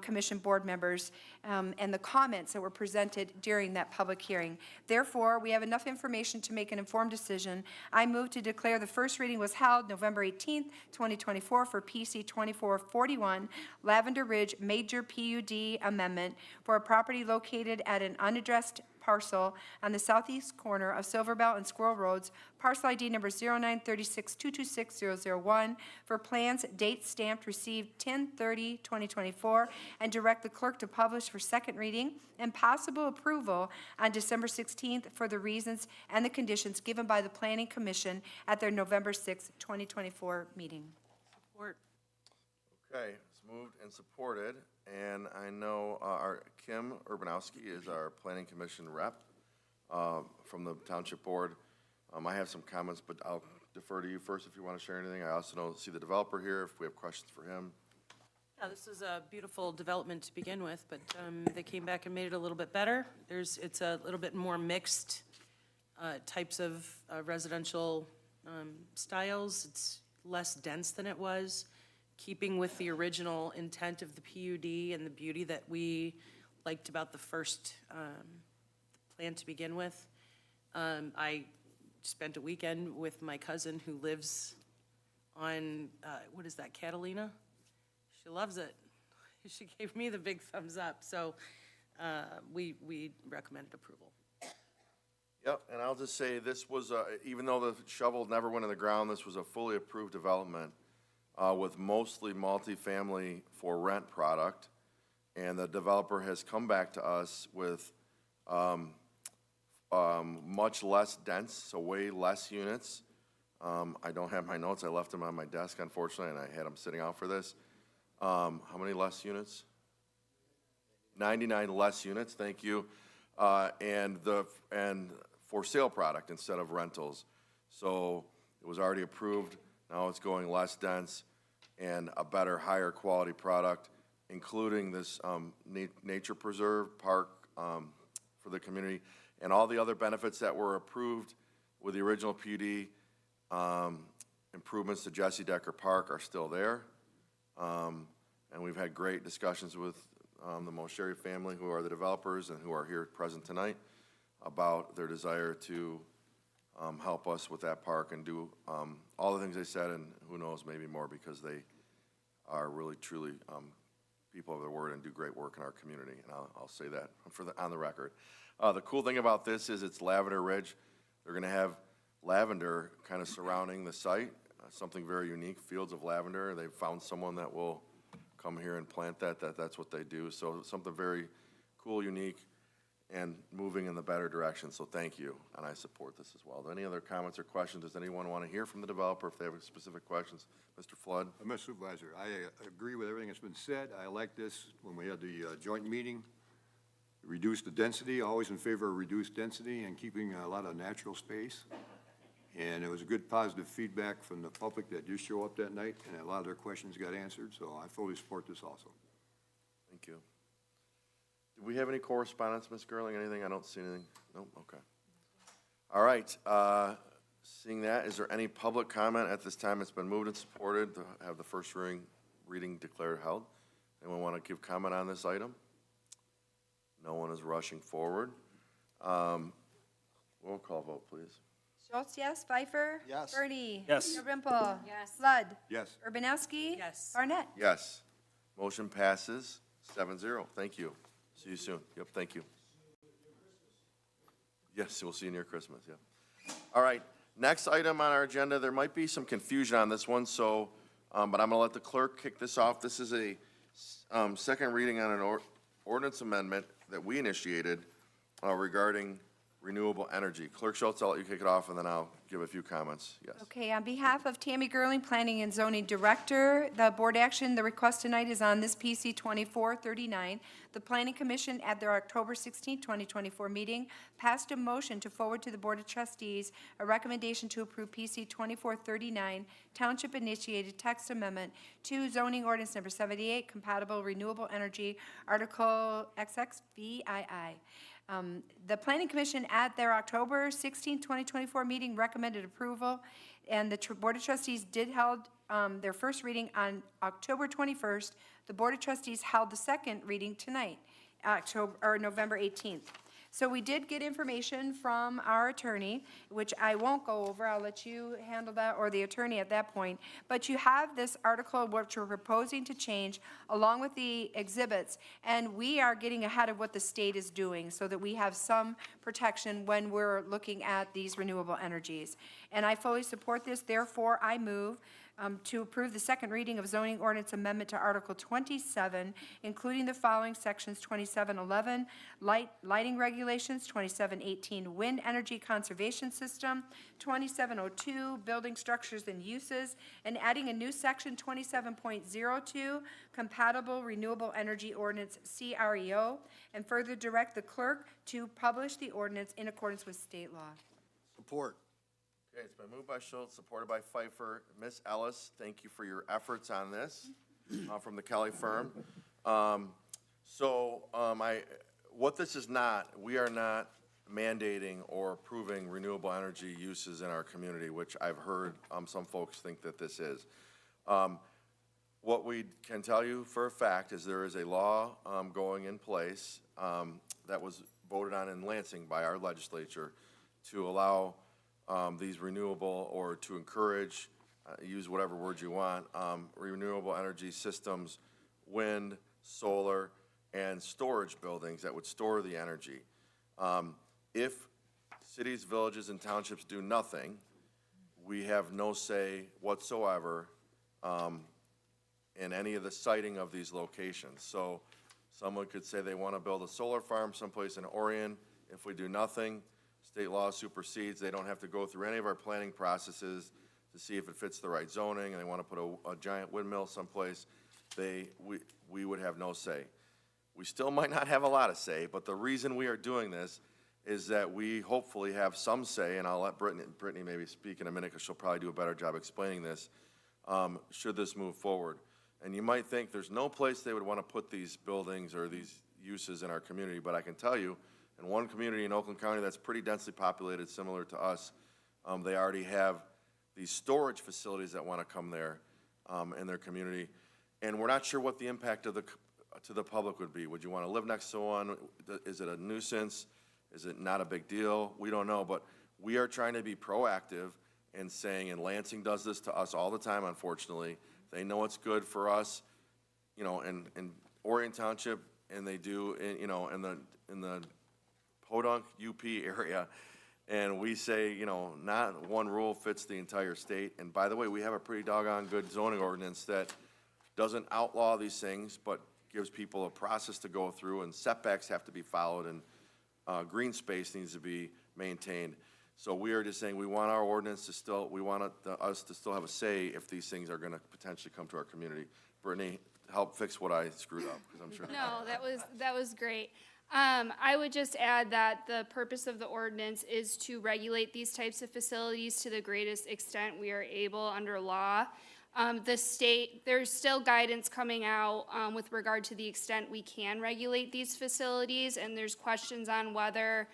Commission board members and the comments that were presented during that public hearing. Therefore, we have enough information to make an informed decision. I move to declare the first reading was held November 18th, 2024 for PC 2441 Lavender Ridge Major PUD Amendment for a property located at an unaddressed parcel on the southeast corner of Silverbell and Squirrel Roads, parcel ID number 0936226001, for plans, date stamped, received 10/30/2024, and direct the clerk to publish for second reading and possible approval on December 16th for the reasons and the conditions given by the Planning Commission at their November 6th, 2024 meeting. Support. Okay, it's moved and supported, and I know our Kim Urbanowski is our Planning Commission rep from the Township Board. I have some comments, but I'll defer to you first if you want to share anything. I also see the developer here if we have questions for him. Yeah, this is a beautiful development to begin with, but they came back and made it a little bit better. It's a little bit more mixed types of residential styles. It's less dense than it was, keeping with the original intent of the PUD and the beauty that we liked about the first plan to begin with. I spent a weekend with my cousin who lives on, what is that, Catalina? She loves it. She gave me the big thumbs up, so we recommended approval. Yep, and I'll just say this was, even though the shovel never went in the ground, this was a fully approved development with mostly multifamily for rent product. And the developer has come back to us with much less dense, so way less units. I don't have my notes. I left them on my desk, unfortunately, and I had them sitting out for this. How many less units? 99 less units, thank you. And for sale product instead of rentals. So it was already approved. Now it's going less dense and a better, higher quality product, including this nature preserve park for the community, and all the other benefits that were approved with the original PUD improvements to Jesse Decker Park are still there. And we've had great discussions with the Mosheri family, who are the developers and who are here present tonight, about their desire to help us with that park and do all the things they said, and who knows, maybe more, because they are really, truly people of their word and do great work in our community, and I'll say that on the record. The cool thing about this is it's Lavender Ridge. They're gonna have lavender kind of surrounding the site, something very unique, fields of lavender. They've found someone that will come here and plant that's what they do. So something very cool, unique, and moving in the better direction, so thank you, and I support this as well. Any other comments or questions? Does anyone want to hear from the developer if they have specific questions? Mr. Flood? Mr. Supervisor, I agree with everything that's been said. I like this when we had the joint meeting. Reduce the density, always in favor of reduced density and keeping a lot of natural space. And it was a good positive feedback from the public that did show up that night, and a lot of their questions got answered, so I fully support this also. Thank you. Do we have any correspondence, Ms. Gerling? Anything? I don't see anything. Nope, okay. All right, seeing that, is there any public comment at this time? It's been moved and supported to have the first reading declared held. Anyone want to give comment on this item? No one is rushing forward. Roll call vote, please. Schultz, yes. Pfeiffer? Yes. Bernie? Yes. Dalrymple? Yes. Flood? Yes. Urbanowski? Yes. Barnett? Yes. Motion passes 7-0. Thank you. See you soon. Yep, thank you. Yes, we'll see you near Christmas, yeah. All right, next item on our agenda, there might be some confusion on this one, so, but I'm gonna let the clerk kick this off. This is a second reading on an ordinance amendment that we initiated regarding renewable energy. Clerk Schultz, I'll let you kick it off, and then I'll give a few comments. Yes. Okay, on behalf of Tammy Gerling, Planning and Zoning Director, the board action, the request tonight is on this PC 2439. The Planning Commission at their October 16, 2024 meeting passed a motion to forward to the Board of Trustees a recommendation to approve PC 2439, Township-initiated text amendment to zoning ordinance number 78, compatible renewable energy, Article XXVII. The Planning Commission at their October 16, 2024 meeting recommended approval, and the Board of Trustees did held their first reading on October 21st. The Board of Trustees held the second reading tonight, November 18th. So we did get information from our attorney, which I won't go over. I'll let you handle that, or the attorney at that point. But you have this article which we're proposing to change along with the exhibits, and we are getting ahead of what the state is doing so that we have some protection when we're looking at these renewable energies. And I fully support this. Therefore, I move to approve the second reading of zoning ordinance amendment to Article 27, including the following sections: 2711, lighting regulations; 2718, wind energy conservation system; 2702, building structures and uses; and adding a new section 27.02, compatible renewable energy ordinance, CREO, and further direct the clerk to publish the ordinance in accordance with state law. Support. Okay, it's been moved by Schultz, supported by Pfeiffer. Ms. Ellis, thank you for your efforts on this from the Kelly firm. What this is not, we are not mandating or approving renewable energy uses in our community, which I've heard some folks think that this is. What we can tell you for a fact is there is a law going in place that was voted on in Lansing by our legislature to allow these renewable, or to encourage, use whatever word you want, renewable energy systems, wind, solar, and storage buildings that would store the energy. If cities, villages, and townships do nothing, we have no say whatsoever in any of the siting of these locations. So someone could say they want to build a solar farm someplace in Orion. If we do nothing, state law supersedes. They don't have to go through any of our planning processes to see if it fits the right zoning, and they want to put a giant windmill someplace. We would have no say. We still might not have a lot of say, but the reason we are doing this is that we hopefully have some say, and I'll let Brittany maybe speak in a minute, because she'll probably do a better job explaining this, should this move forward. And you might think there's no place they would want to put these buildings or these uses in our community, but I can tell you, in one community in Oakland County that's pretty densely populated, similar to us, they already have these storage facilities that want to come there in their community. And we're not sure what the impact of to the public would be. Would you want to live next to one? Is it a nuisance? Is it not a big deal? We don't know, but we are trying to be proactive and saying, and Lansing does this to us all the time, unfortunately. They know it's good for us, you know, in Orion Township, and they do, you know, in the Podunk UP area. And we say, you know, not one rule fits the entire state. And by the way, we have a pretty doggone good zoning ordinance that doesn't outlaw these things, but gives people a process to go through, and setbacks have to be followed, and green space needs to be maintained. So we are just saying, we want our ordinance to still, we want us to still have a say if these things are gonna potentially come to our community. Brittany, help fix what I screwed up, because I'm sure. No, that was great. I would just add that the purpose of the ordinance is to regulate these types of facilities to the greatest extent we are able under law. The state, there's still guidance coming out with regard to the extent we can regulate these facilities, and there's questions on whether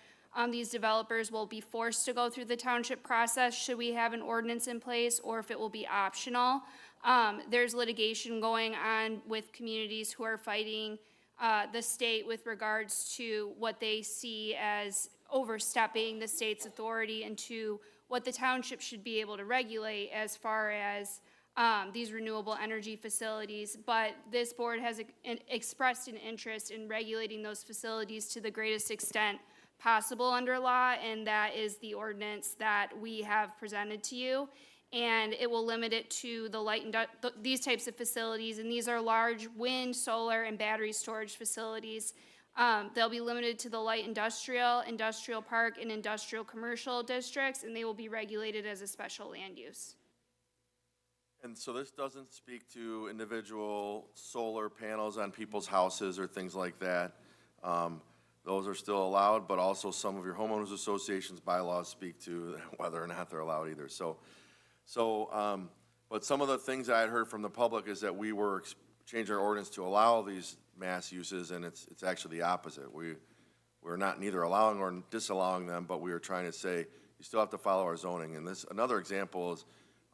these developers will be forced to go through the township process should we have an ordinance in place, or if it will be optional. There's litigation going on with communities who are fighting the state with regards to what they see as overstepping the state's authority into what the township should be able to regulate as far as these renewable energy facilities. But this board has expressed an interest in regulating those facilities to the greatest extent possible under law, and that is the ordinance that we have presented to you. And it will limit it to these types of facilities, and these are large wind, solar, and battery storage facilities. They'll be limited to the light industrial, industrial park, and industrial commercial districts, and they will be regulated as a special land use. And so this doesn't speak to individual solar panels on people's houses or things like that. Those are still allowed, but also some of your homeowners associations bylaws speak to whether or not they're allowed either. But some of the things that I had heard from the public is that we were changing our ordinance to allow these mass uses, and it's actually the opposite. We're not neither allowing or disallowing them, but we are trying to say, you still have to follow our zoning. And this, another example is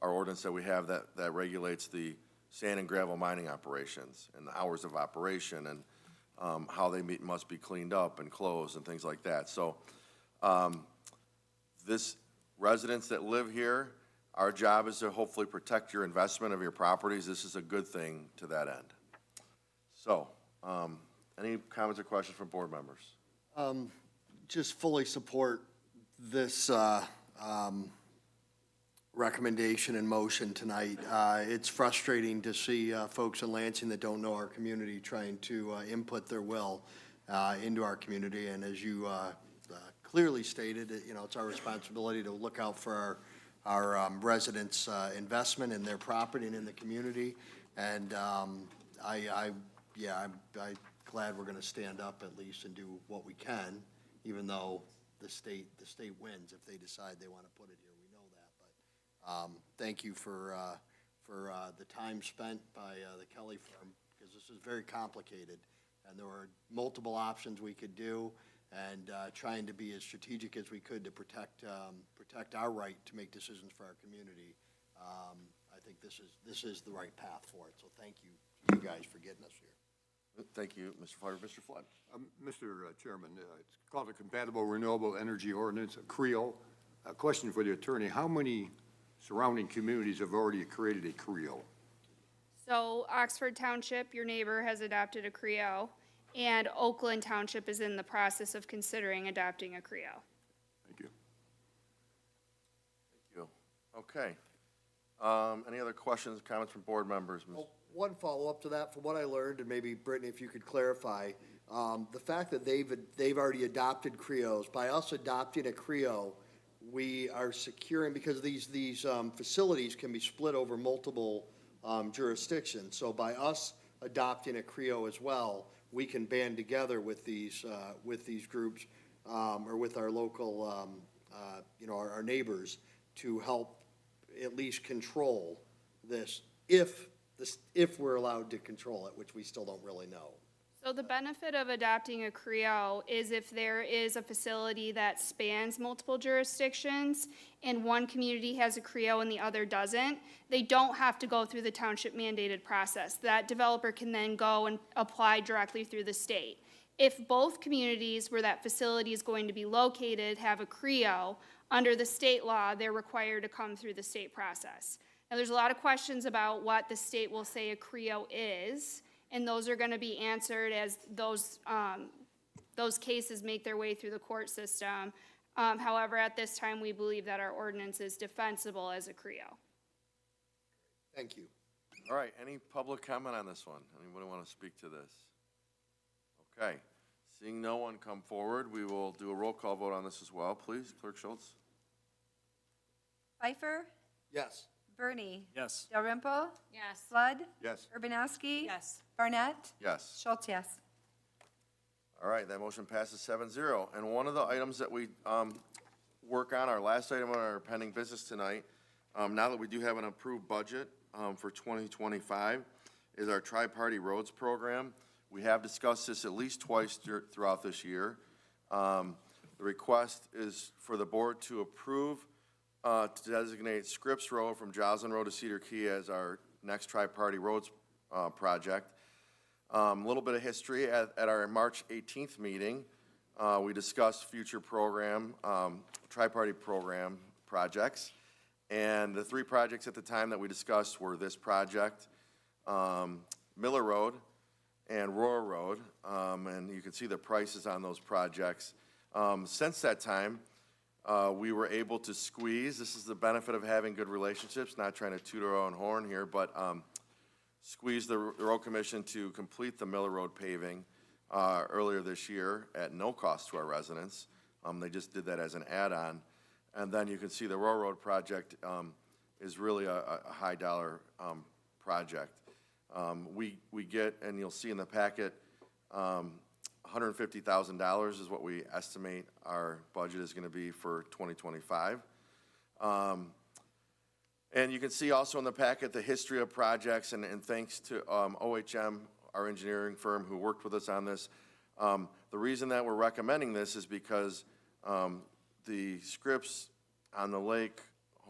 our ordinance that we have that regulates the sand and gravel mining operations and the hours of operation, and how they must be cleaned up and closed and things like that. So this residents that live here, our job is to hopefully protect your investment of your properties. This is a good thing to that end. So any comments or questions from board members? Just fully support this recommendation and motion tonight. It's frustrating to see folks in Lansing that don't know our community trying to input their will into our community. And as you clearly stated, you know, it's our responsibility to look out for our residents' investment in their property and in the community. And I'm glad we're going to stand up at least and do what we can, even though the state wins if they decide they want to put it here. We know that, but thank you for the time spent by the Kelly firm, because this is very complicated, and there were multiple options we could do, and trying to be as strategic as we could to protect our right to make decisions for our community. I think this is the right path for it. So thank you guys for getting us here. Thank you, Mr. Flyers. Mr. Flood. Mr. Chairman, it's called a Compatible Renewable Energy Ordinance, a CREO. A question for the attorney: how many surrounding communities have already created a CREO? So Oxford Township, your neighbor, has adopted a CREO, and Oakland Township is in the process of considering adopting a CREO. Thank you. Thank you. Okay. Any other questions, comments from board members? Well, one follow-up to that, from what I learned, and maybe Brittany, if you could clarify, the fact that they've already adopted CREOs, by us adopting a CREO, we are securing, because these facilities can be split over multiple jurisdictions. So by us adopting a CREO as well, we can band together with these groups, or with our local, our neighbors, to help at least control this, if we're allowed to control it, which we still don't really know. So the benefit of adopting a CREO is if there is a facility that spans multiple jurisdictions and one community has a CREO and the other doesn't, they don't have to go through the township mandated process. That developer can then go and apply directly through the state. If both communities where that facility is going to be located have a CREO, under the state law, they're required to come through the state process. Now, there's a lot of questions about what the state will say a CREO is, and those are gonna be answered as those cases make their way through the court system. However, at this time, we believe that our ordinance is defensible as a CREO. Thank you. All right, any public comment on this one? Anybody want to speak to this? Okay, seeing no one come forward, we will do a roll call vote on this as well, please. Clerk Schultz? Pfeiffer? Yes. Bernie? Yes. Dalrymple? Yes. Flood? Yes. Urbanowski? Yes. Barnett? Yes. Schultz, yes. All right, that motion passes 7-0. And one of the items that we work on, our last item on our pending business tonight, now that we do have an approved budget for 2025, is our Tri-Party Roads Program. We have discussed this at least twice throughout this year. The request is for the board to approve to designate Scripps Road from Joslin Road to Cedar Key as our next Tri-Party Roads project. A little bit of history, at our March 18th meeting, we discussed future program, Tri-Party program projects. And the three projects at the time that we discussed were this project, Miller Road, and Roar Road, and you can see the prices on those projects. Since that time, we were able to squeeze, this is the benefit of having good relationships, not trying to toot our own horn here, but squeeze the road commission to complete the Miller Road paving earlier this year at no cost to our residents. They just did that as an add-on. And then you can see the Roar Road project is really a high dollar project. We get, and you'll see in the packet, $150,000 is what we estimate our budget is going to be for 2025. And you can see also in the packet the history of projects, and thanks to OHM, our engineering firm who worked with us on this. The reason that we're recommending this is because the Scripps on the Lake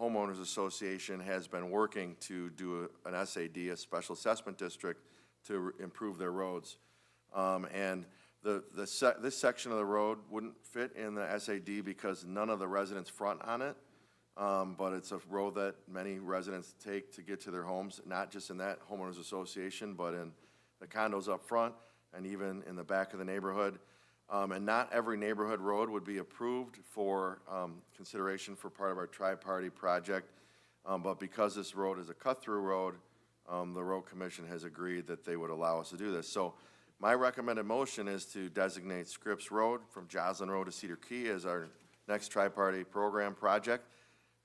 Homeowners Association has been working to do an SAD, a Special Assessment District, to improve their roads. And this section of the road wouldn't fit in the SAD because none of the residents front on it. But it's a road that many residents take to get to their homes, not just in that homeowners association, but in the condos up front and even in the back of the neighborhood. And not every neighborhood road would be approved for consideration for part of our tri-party project. But because this road is a cut-through road, the road commission has agreed that they would allow us to do this. So my recommended motion is to designate Scripps Road from Joslin Road to Cedar Key as our next tri-party program project.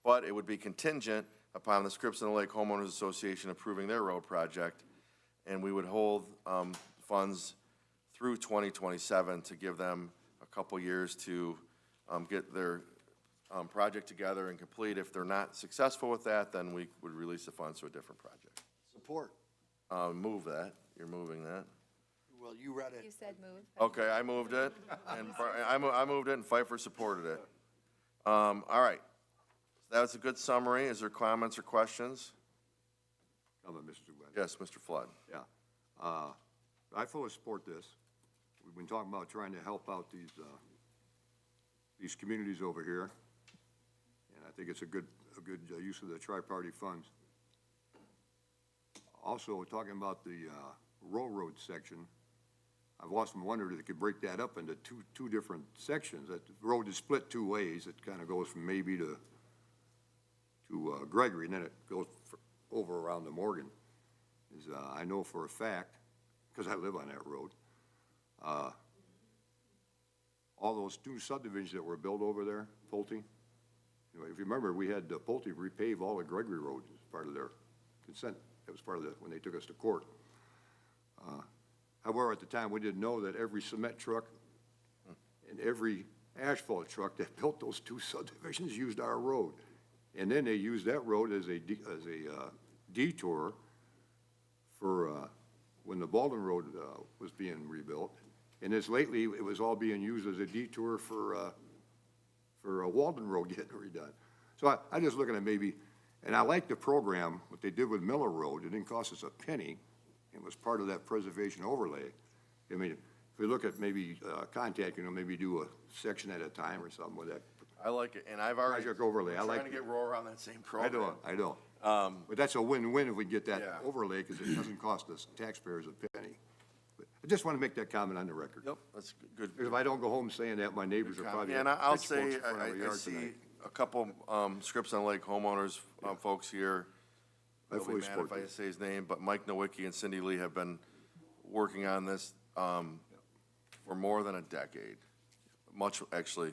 But it would be contingent upon the Scripps and the Lake Homeowners Association approving their road project. And we would hold funds through 2027 to give them a couple years to get their project together and complete. If they're not successful with that, then we would release the funds to a different project. Support. Move that. You're moving that. Well, you read it. You said move. Okay, I moved it, and I moved it, and Pfeiffer supported it. All right. That was a good summary. Is there comments or questions? Comment, Mr. Supervisor. Yes, Mr. Flood. Yeah. I fully support this. We've been talking about trying to help out these communities over here. And I think it's a good use of the tri-party funds. Also, talking about the railroad section, I've often wondered if they could break that up into two different sections. That the road is split two ways. It kind of goes from Maybe to Gregory, and then it goes over around to Morgan. I know for a fact, because I live on that road, all those two subdivisions that were built over there, Pulte, if you remember, we had Pulte repave all of Gregory Road as part of their consent. That was part of when they took us to court. However, at the time, we didn't know that every cement truck and every asphalt truck that built those two subdivisions used our road. And then they used that road as a detour for when the Baldwin Road, was being rebuilt. And as lately, it was all being used as a detour for Walden Road getting redone. So I just looking at maybe, and I like the program, what they did with Miller Road, it didn't cost us a penny. It was part of that preservation overlay. I mean, if we look at maybe, maybe do a section at a time or something with that. I like it, and I've already. Project overlay, I like Trying to it. get roll around that same program. I know. But that's a win-win if we get that Yeah. overlay, because it doesn't cost us taxpayers a penny. But I just want to make that comment on the record. Yep, that's good. Because if I don't go home saying that, my neighbors are probably. Yeah, and I'll pitchforks say, in front of our I yard see tonight. a couple, Scripps on Lake homeowners, folks here. I They'll be fully mad support if I that. say his name, but Mike Nowicki and Cindy Lee have been working on this, for more than a decade. Much, actually,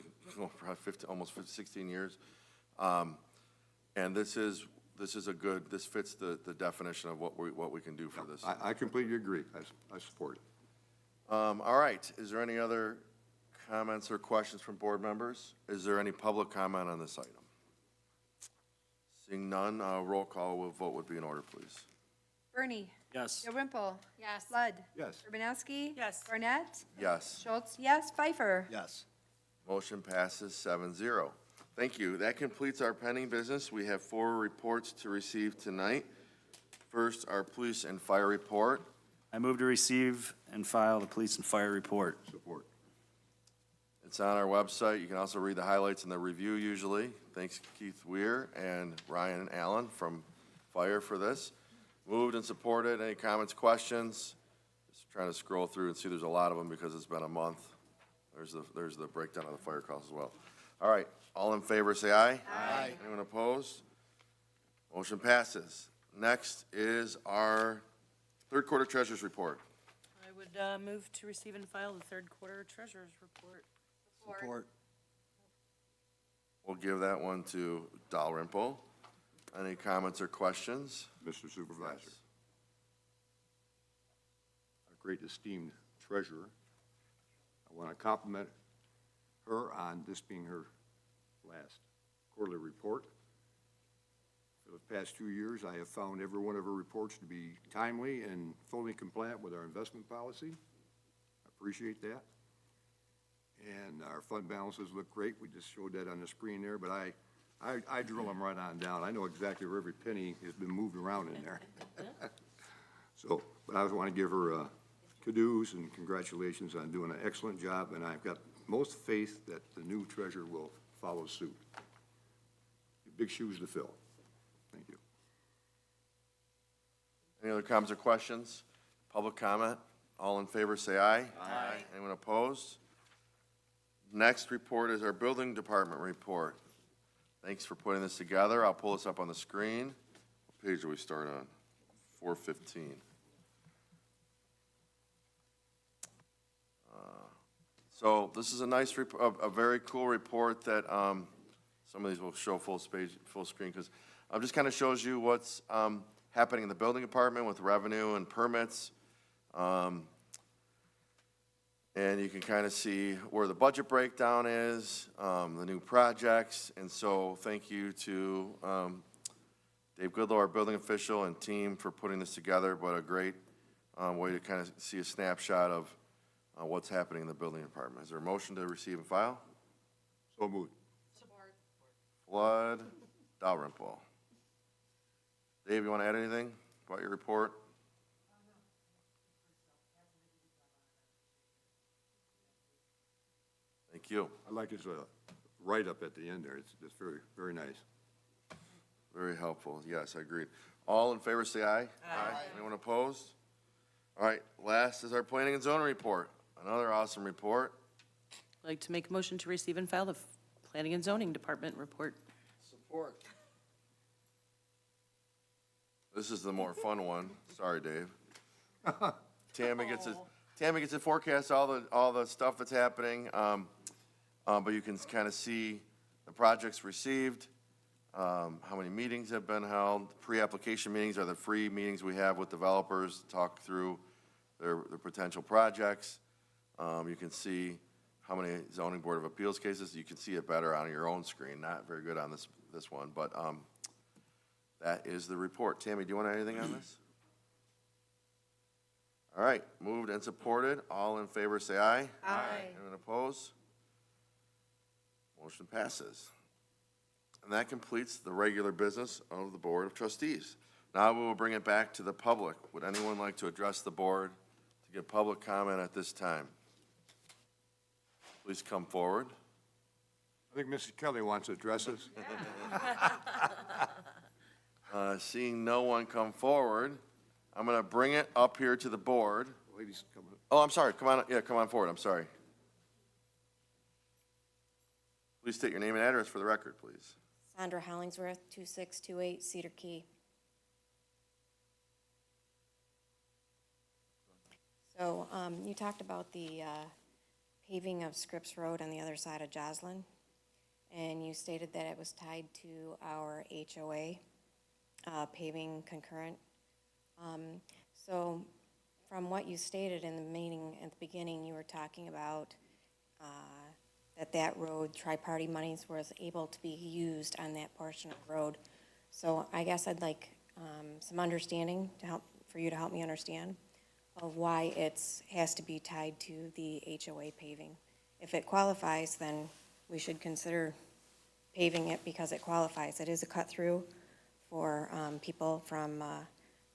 probably 15, almost 15, 16 years. And this is a good, this fits the definition of what we can do for this. I completely agree. I support it. All right, is there any other comments or questions from board members? Is there any public comment on this item? Seeing none, roll call, vote would be in order, please. Bernie. Yes. Dalrymple. Yes. Lund. Yes. Urbanowski. Yes. Barnett. Yes. Schultz, yes. Pfeiffer. Yes. Motion passes 7-0. Thank you. That completes our pending business. We have 4 reports to receive tonight. First, our police and fire report. I move to receive and file the police and fire report. Support. It's on our website. You can also read the highlights in the review usually. Thanks Keith Weir and Ryan and Allen from Fire for this. Moved and supported. Any comments, questions? Just trying to scroll through and see there's a lot of them because it's been a month. There's the breakdown of the fire calls as well. All right, all in favor, say aye. Aye. Anyone opposed? Motion passes. Next is our third quarter treasurer's report. I would move to receive and file the third quarter treasurer's report. Support. We'll give that one to Dalrymple. Any comments or questions? Mr. Supervisor. Our great esteemed treasurer. I want to compliment her on this being her last quarterly report. For the past 2 years, I have found every one of her reports to be timely and fully compliant with our investment policy. I appreciate that. And our fund balances look great. We just showed that on the screen there, but I drill them right on down. I know exactly where every penny has been moved around in there. So, but I want to give her kudos and congratulations on doing an excellent job, and I've got most faith that the new treasurer will follow suit. Big shoes to fill. Thank you. Any other comments or questions? Public comment? All in favor, say aye. Aye. Anyone opposed? Next report is our building department report. Thanks for putting this together. I'll pull this up on the screen. What page do we start on? 415. So this is a nice, a very cool report that some of these will show full screen because just kind of shows you what's happening in the building department with revenue and permits. And you can kind of see where the budget breakdown is, the new projects. And so thank you to Dave Goodlow, our building official, and team for putting this together, but a great way to kind of see a snapshot of what's happening in the building department. Is there a motion to receive and file? So moved. Flood, Dalrymple. Dave, you want to add anything about your report? Thank you. I like his write-up at the end there. It's very, very nice. Very helpful. Yes, I agree. All in favor, say aye. Aye. Anyone opposed? All right, last is our planning and zoning report. Another awesome report. I'd like to make a motion to receive and file the Planning and Zoning Department report. Support. This is the more fun one. Sorry, Dave. Tammy gets to forecast all the stuff that's happening, but you can kind of see the projects received, how many meetings have been held. Pre-application meetings are the free meetings we have with developers to talk through their potential projects. You can see how many zoning board of appeals cases. You can see it better on your own screen. Not very good on this one, but that is the report. Tammy, do you want to add anything on this? All right, moved and supported. All in favor, say aye. Aye. Anyone opposed? Motion passes. And that completes the regular business of the Board of Trustees. Now we will bring it back to the public. Would anyone like to address the board to give public comment at this time? Please come forward. I think Mrs. Kelly wants to address us. Seeing no one come forward, I'm going to bring it up here to the board. Ladies, come on. Oh, I'm sorry. Come on, yeah, come on forward. I'm sorry. Please state your name and address for the record, please. Sandra Hollingsworth, 2628 Cedar Key. So you talked about the paving of Scripps Road on the other side of Joslin, and you stated that it was tied to our HOA paving concurrent. So from what you stated in the meeting at the beginning, you were talking about that road, tri-party monies was able to be used on that portion of the road. So I guess I'd like some understanding for you to help me understand of why has to be tied to the HOA paving. If it qualifies, then we should consider paving it because it qualifies. It is a cut-through for people from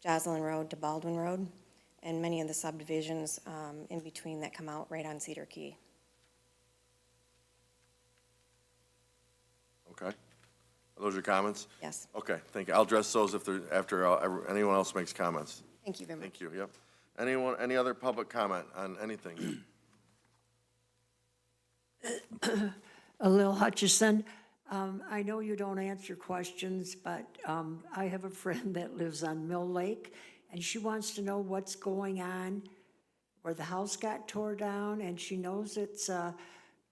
Joslin Road to Baldwin Road, and many of the subdivisions in between that come out right on Cedar Key. Okay. Are those your comments? Yes. Okay, thank you. I'll address those after anyone else makes comments. Thank you very much. Thank you, yep. Any other public comment on anything? Lil Hutchison, I know you don't answer questions, but I have a friend that lives on Mill Lake, and she wants to know what's going on where the house got tore down, and she knows it's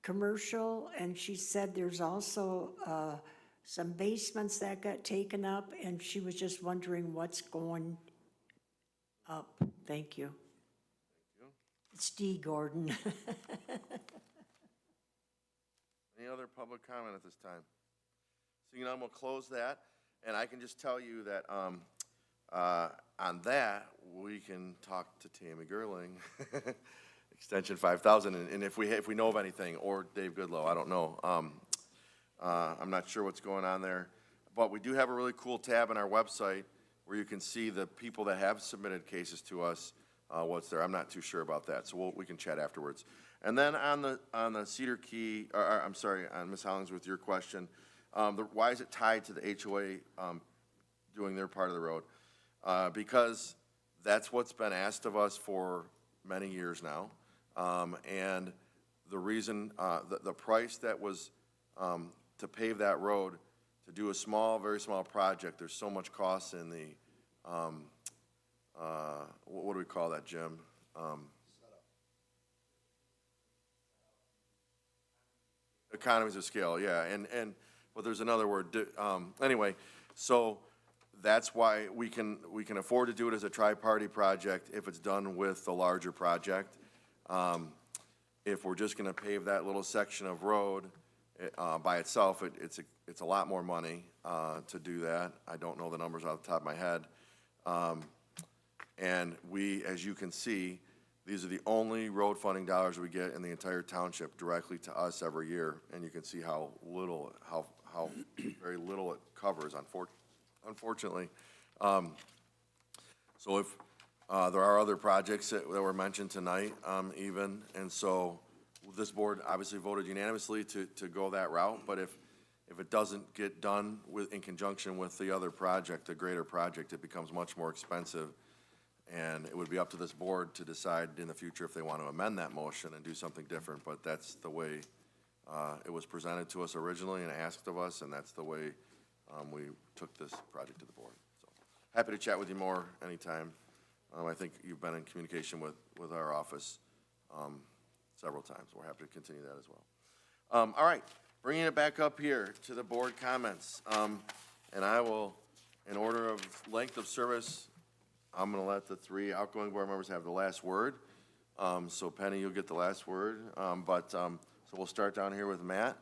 commercial, and she said there's also some basements that got taken up, and she was just wondering what's going up. Thank you. It's Dee Gordon. Any other public comment at this time? Seeing none, we'll close that, and I can just tell you that on that, we can talk to Tammy Gerling, extension 5,000, and if we know of anything, or Dave Goodlow, I don't know. I'm not sure what's going on there, but we do have a really cool tab on our website where you can see the people that have submitted cases to us, what's there. I'm not too sure about that, so we can chat afterwards. And then on the Cedar Key, I'm sorry, on Ms. Hollingsworth, your question, why is it tied to the HOA doing their part of the road? Because that's what's been asked of us for many years now. And the reason, the price that was to pave that road, to do a very small project, there's so much cost in the, what do we call that, Jim? Economies of scale, yeah, but there's another word, anyway, so that's why we can afford to do it as a tri-party project if it's done with the larger project. If we're just gonna pave that little section of road, by itself, it's a lot more money, to do that. I don't know the numbers off the top of my head. And as you can see, these are the only road funding dollars we get in the entire township directly to us every year, and you can see how very little it covers, unfortunately. So if there are other projects that were mentioned tonight, even, and so this board obviously voted unanimously to go that route, but if it doesn't get done in conjunction with the other project, the greater project, it becomes much more expensive. And it would be up to this board to decide in the future if they want to amend that motion and do something different, but that's the way it was presented to us originally and asked of us, and that's the way we took this project to the board. So happy to chat with you more anytime. I think you've been in communication with our office several times. We're happy to continue that as well. All right, bringing it back up here to the board comments. And I will, in order of length of service, I'm going to let the three outgoing board members have the last word. So Penny, you'll get the last word. So we'll start down here with Matt,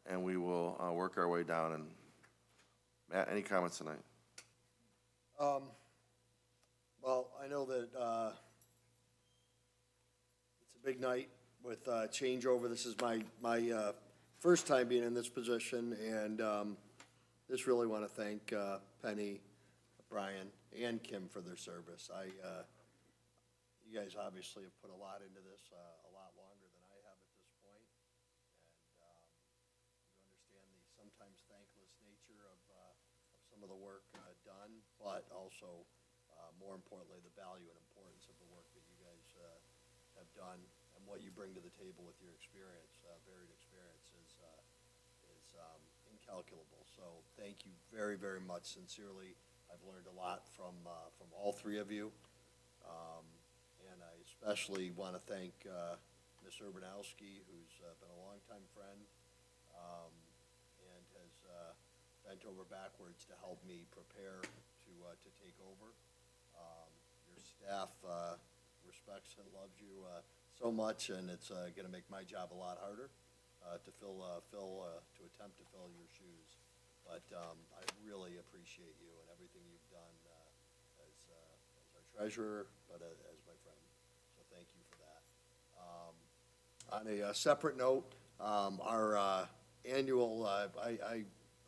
and we will work our way down. And Matt, any comments tonight? Well, I know that big night with changeover. This is my first time being in this position, and just really want to thank Penny, Brian, and Kim for their service. You guys obviously have put a lot into this, a lot longer than I have at this point, and you understand the sometimes thankless nature of some of the work done, but also, more importantly, the value and importance of the work that you guys have done and what you bring to the table with your experience, varied experience is incalculable. So thank you very, very much. Sincerely, I've learned a lot from all three of you. And I especially want to thank Ms. Urbanowski, who's been a longtime friend and has bent over backwards to help me prepare to take over. Your staff respects and loves you so much, and it's going to make my job a lot harder to attempt to fill your shoes. But I really appreciate you and everything you've done as our treasurer, but as my friend. So thank you for that. On a separate note, our annual, I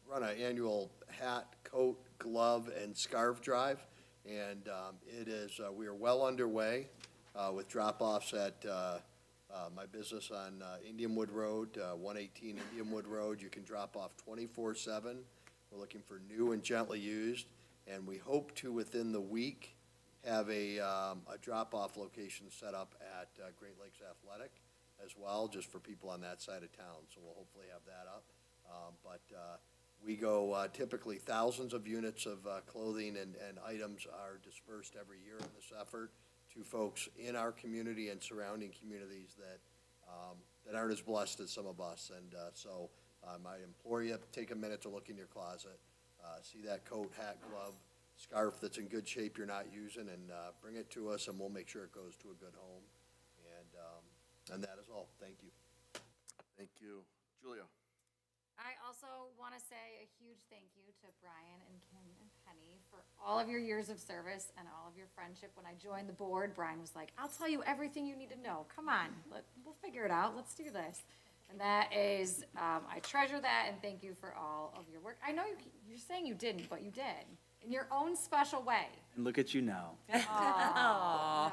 run an annual hat, coat, glove, and scarf drive, and it is, we are well underway with drop-offs at my business on Indianwood Road, 118 Indianwood Road. You can drop off 24/7. We're looking for new and gently used, and we hope to, within the week, have a drop-off location set up at Great Lakes Athletic as well, just for people on that side of town. So we'll hopefully have that up. But we go, typically thousands of units of clothing and items are dispersed every year in this effort to folks in our community and surrounding communities that aren't as blessed as some of us. And so I implore you, take a minute to look in your closet, see that coat, hat, glove, scarf that's in good shape you're not using, and bring it to us, and we'll make sure it goes to a good home. And that is all. Thank you. Thank you. Julia? I also want to say a huge thank you to Brian and Kim and Penny for all of your years of service and all of your friendship. When I joined the board, Brian was like, I'll tell you everything you need to know. Come on, we'll figure it out. Let's do this. And that is, I treasure that, and thank you for all of your work. I know you're saying you didn't, but you did, in your own special way. And look at you now. Oh,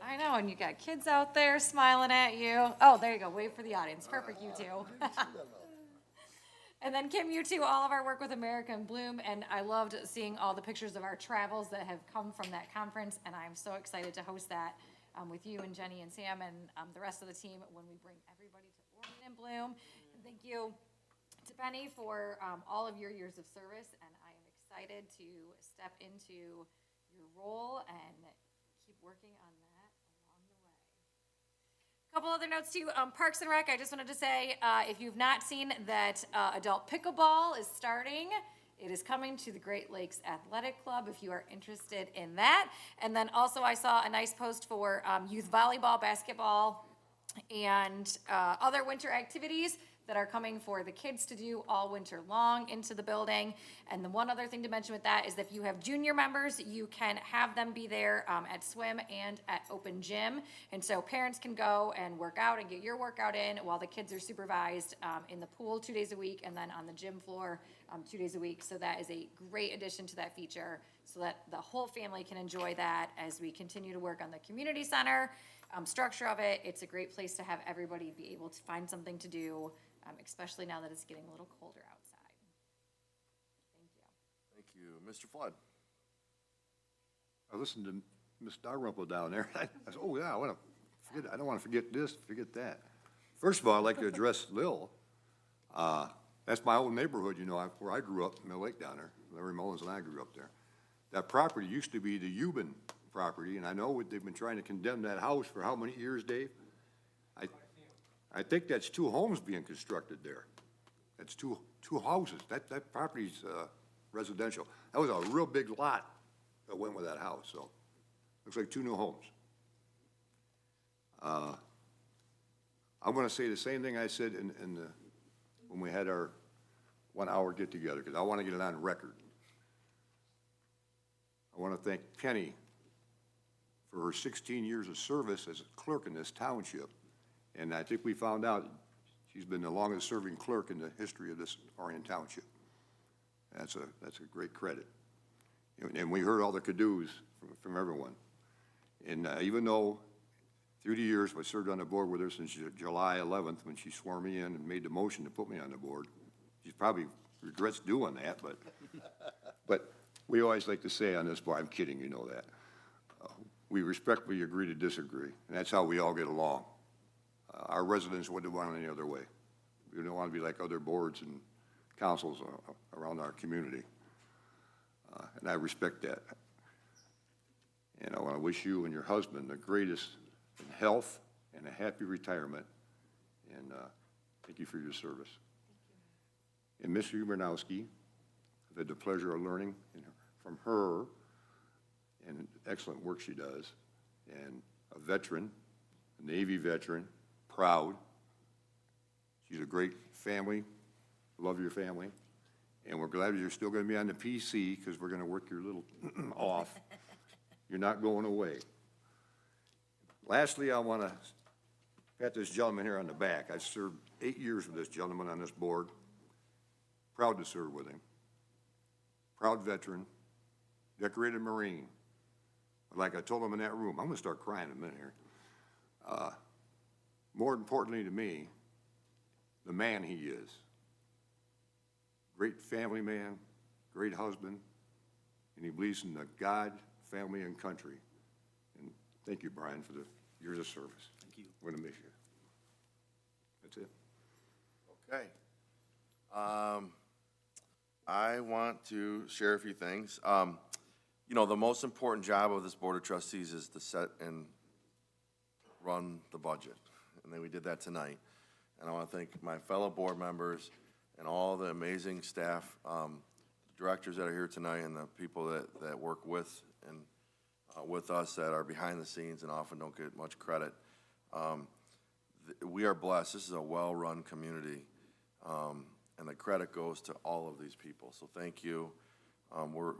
I know, and you got kids out there smiling at you. Oh, there you go, wave for the audience. Perfect, you two. And then Kim, you too, all of our work with America in Bloom, and I loved seeing all the pictures of our travels that have come from that conference, and I'm so excited to host that with you and Jenny and Sam and the rest of the team when we bring everybody to Orion in Bloom. And thank you to Penny for all of your years of service, and I am excited to step into your role and keep working on that along the way. Couple other notes too, Parks and Rec, I just wanted to say, if you've not seen that adult pickleball is starting, it is coming to the Great Lakes Athletic Club if you are interested in that. And then also I saw a nice post for youth volleyball, basketball, and other winter activities that are coming for the kids to do all winter long into the building. And the one other thing to mention with that is that if you have junior members, you can have them be there at swim and at open gym. And so parents can go and work out and get your workout in while the kids are supervised in the pool 2 days a week and then on the gym floor 2 days a week. So that is a great addition to that feature so that the whole family can enjoy that as we continue to work on the community center structure of it. It's a great place to have everybody be able to find something to do, especially now that it's getting a little colder outside. Thank you. Thank you. Mr. Flood? I listened to Ms. Dalrymple down there. I said, oh, yeah, I don't want to forget this, forget that. First of all, I'd like to address Lil. That's my old neighborhood, you know, where I grew up, Mill Lake down there. Larry Mullins and I grew up there. That property used to be the Euban property, and I know they've been trying to condemn that house for how many years, Dave? I think that's 2 homes being constructed there. That's two houses. That property's residential. That was a real big lot that went with that house, so looks like 2 new homes. I'm gonna say the same thing I said when we had our 1 hour get together, because I want to get it on record. I want to thank Penny for her 16 years of service as a clerk in this township. And I think we found out she's been the longest-serving clerk in the history of this Orion Township. That's a great credit. And we heard all the to-dos from everyone. And even though through the years, I served on the board with her since July 11th, when she swore me in and made the motion to put me on the board. She probably regrets doing that, but we always like to say on this board, I'm kidding, you know that. We respectfully agree to disagree, and that's how we all get along. Our residents wouldn't want it any other way. We don't want to be like other boards and councils around our community. And I respect that. And I want to wish you and your husband the greatest in health and a happy retirement. And thank you for your service. And Ms. Ubernowski, I've had the pleasure of learning from her and excellent work she does. And a veteran, a Navy veteran, proud. She's a great family, love your family. And we're glad you're still going to be on the PC because we're going to work your little off. You're not going away. Lastly, I want to pat this gentleman here on the back. I've served 8 years with this gentleman on this board. Proud to serve with him. Proud veteran, decorated Marine. Like I told him in that room, I'm going to start crying in a minute here. More importantly to me, the man he is. Great family man, great husband, and he believes in the God, family, and country. And thank you, Brian, for the years of service. Thank you. We're going to miss you. That's it. Okay. I want to share a few things. You know, the most important job of this Board of Trustees is to set and run the budget. And then we did that tonight. And I want to thank my fellow board members and all the amazing staff, directors that are here tonight, and the people that work with and with us that are behind the scenes and often don't get much credit. We are blessed. This is a well-run community, and the credit goes to all of these people. So thank you.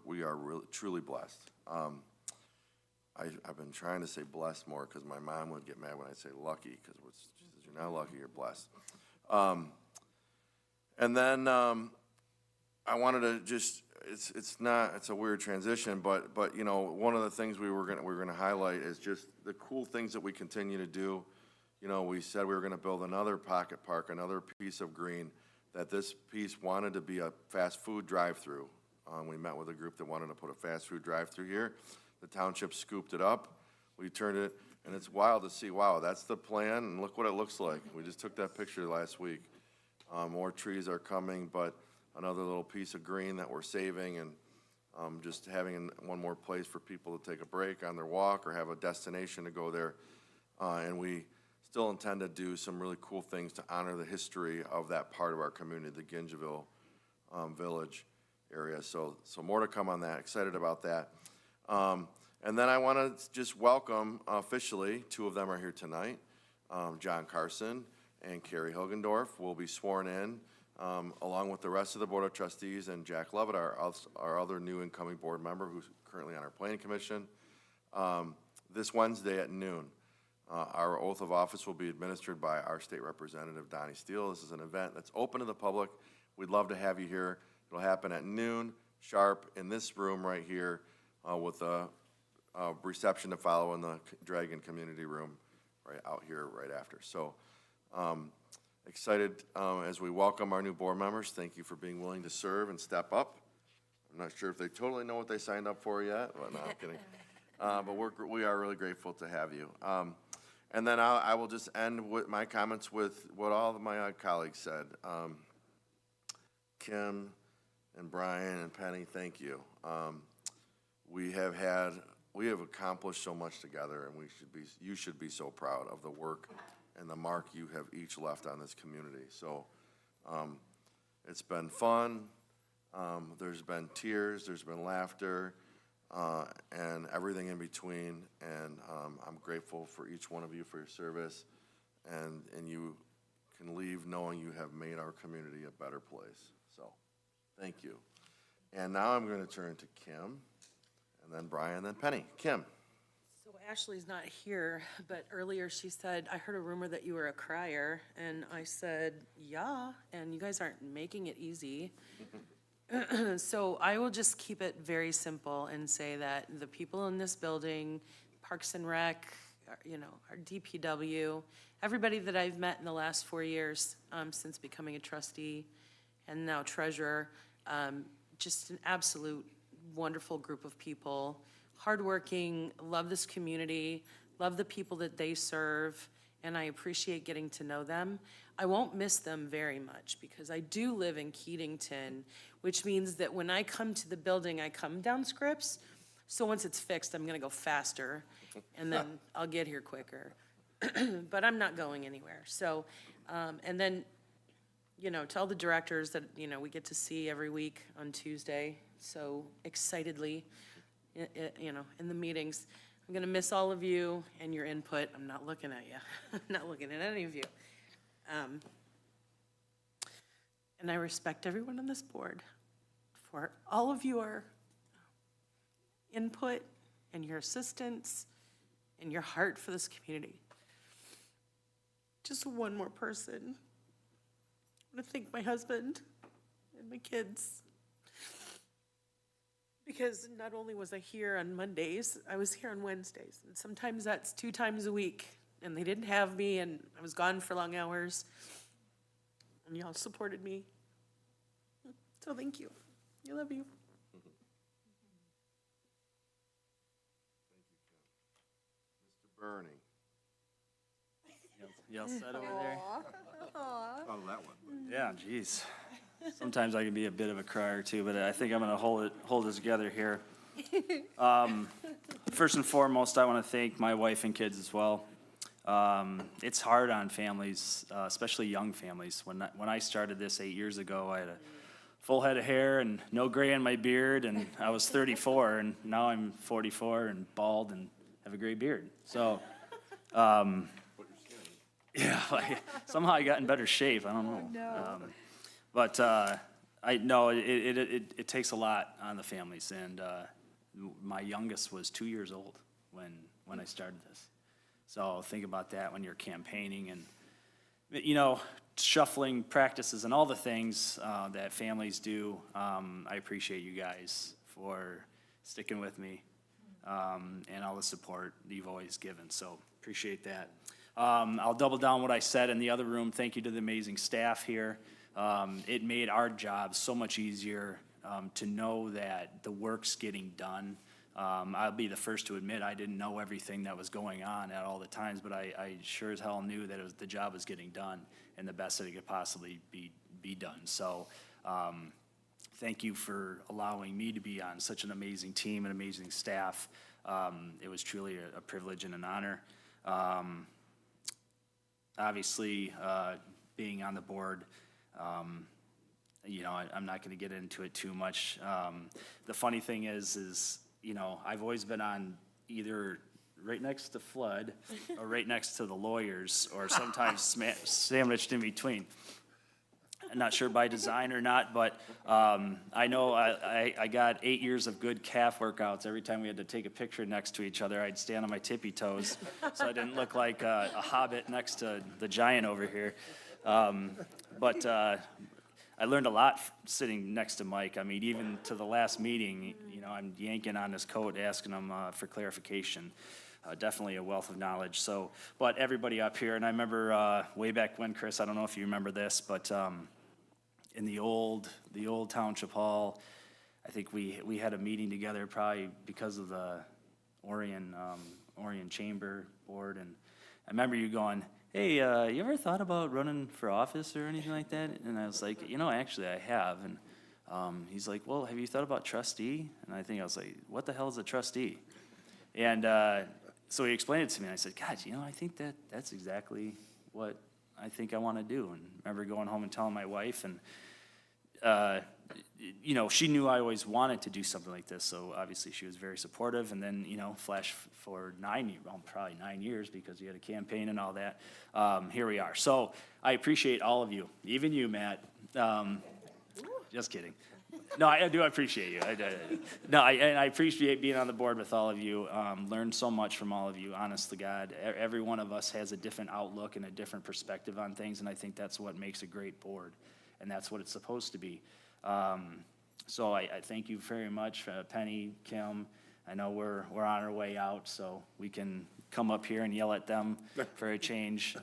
We are really, truly blessed. I've been trying to say blessed more because my mom would get mad when I say lucky, because you're not lucky, you're blessed. And then I wanted to just, it's a weird transition, but you know, one of the things we're gonna highlight is just the cool things that we continue to do. You know, we said we were gonna build another pocket park, another piece of green, that this piece wanted to be a fast food drive-through. We met with a group that wanted to put a fast food drive-through here. The township scooped it up. We turned it, and it's wild to see, wow, that's the plan, and look what it looks like. We just took that picture last week. More trees are coming, but another little piece of green that we're saving, and just having one more place for people to take a break on their walk or have a destination to go there. And we still intend to do some really cool things to honor the history of that part of our community, the Gingeville Village area. So more to come on that. Excited about that. And then I want to just welcome officially, two of them are here tonight, John Carson and Carrie Hilgendorf will be sworn in, along with the rest of the Board of Trustees, and Jack Lovett, our other new incoming board member who's currently on our Planning Commission, this Wednesday at noon. Our oath of office will be administered by our state representative, Donnie Steele. This is an event that's open to the public. We'd love to have you here. It'll happen at noon sharp in this room right here, with a reception to follow in the Dragon Community Room right out here right after. So excited as we welcome our new board members. Thank you for being willing to serve and step up. I'm not sure if they totally know what they signed up for yet, but no, I'm kidding. But we are really grateful to have you. And then I will just end with my comments with what all of my colleagues said. Kim and Brian and Penny, thank you. We have accomplished so much together, and you should be so proud of the work and the mark you have each left on this community. So it's been fun. There's been tears, there's been laughter, and everything in between. And I'm grateful for each one of you for your service, and you can leave knowing you have made our community a better place. So thank you. And now I'm going to turn to Kim, and then Brian, and then Penny. Kim. So So Ashley's not here, but earlier she said, I heard a rumor that you were a crier, and I said, yeah, and you guys aren't making it easy. So I will just keep it very simple and say that the people in this building, Parks and Rec, our DPW, everybody that I've met in the last 4 years, since becoming a trustee and now treasurer, just an absolute wonderful group of people, hardworking, love this community, love the people that they serve, and I appreciate getting to know them. I won't miss them very much because I do live in Keatington, which means that when I come to the building, I come down Scripps. So once it's fixed, I'm gonna go faster and then I'll get here quicker. But I'm not going anywhere. So, and then, tell the directors that, we get to see every week on Tuesday, so excitedly, in the meetings. I'm gonna miss all of you and your input. I'm not looking at you. I'm not looking at any of you. And I respect everyone on this board for all of your input and your assistance and your heart for this community. Just one more person. I want to thank my husband and my kids. Because not only was I here on Mondays, I was here on Wednesdays. And sometimes that's 2 times a week. And they didn't have me, and I was gone for long hours. And y'all supported me. So thank you. I love you. Mr. Bernie. You all set over there? Thought of that one. Yeah, geez. Sometimes I can be a bit of a crier too, but I think I'm gonna hold it together here. First and foremost, I wanna thank my wife and kids as well. It's hard on families, especially young families. When I started this 8 years ago, I had a full head of hair and no gray in my beard, and I was 34, and now I'm 44 and bald and have a gray beard. So, yeah, somehow I got in better shape. I don't know. No. But I know it takes a lot on the families, and my youngest was 2 years old when I started this. So think about that when you're campaigning and, shuffling practices and all the things that families do. I appreciate you guys for sticking with me and all the support you've always given. So appreciate that. I'll double down what I said in the other room. Thank you to the amazing staff here. It made our job so much easier to know that the work's getting done. I'll be the first to admit I didn't know everything that was going on at all the times, but I sure as hell knew that the job was getting done and the best that it could possibly be done. So thank you for allowing me to be on such an amazing team and amazing staff. It was truly a privilege and an honor. Obviously, being on the board, I'm not going to get into it too much. The funny thing is, I've always been on either right next to Flood or right next to the lawyers, or sometimes sandwiched in between. I'm not sure by design or not, but I know I got 8 years of good calf workouts. Every time we had to take a picture next to each other, I'd stand on my tippy toes so I didn't look like a hobbit next to the giant over here. But I learned a lot sitting next to Mike. I mean, even to the last meeting, I'm yanking on his coat, asking him for clarification. Definitely a wealth of knowledge. So, but everybody up here, and I remember way back when, Chris, I don't know if you remember this, but in the old Township Hall, I think we had a meeting together probably because of the Orion Chamber Board, and I remember you going, hey, you ever thought about running for office or anything like that? And I was like, actually I have. And he's like, well, have you thought about trustee? And I was like, what the hell is a trustee? And so he explained it to me, and I said, God, I think that's exactly what I think I want to do. And I remember going home and telling my wife, and she knew I always wanted to do something like this, so obviously she was very supportive. And then, flash forward probably 9 years, because you had a campaign and all that. Here we are. So I appreciate all of you, even you, Matt. Just kidding. No, I do appreciate you. And I appreciate being on the board with all of you. Learned so much from all of you, honest to God. Every one of us has a different outlook and a different perspective on things, and I think that's what makes a great board, and that's what it's supposed to be. So I thank you very much, Penny, Kim. I know we're on our way out, so we can come up here and yell at them for a change.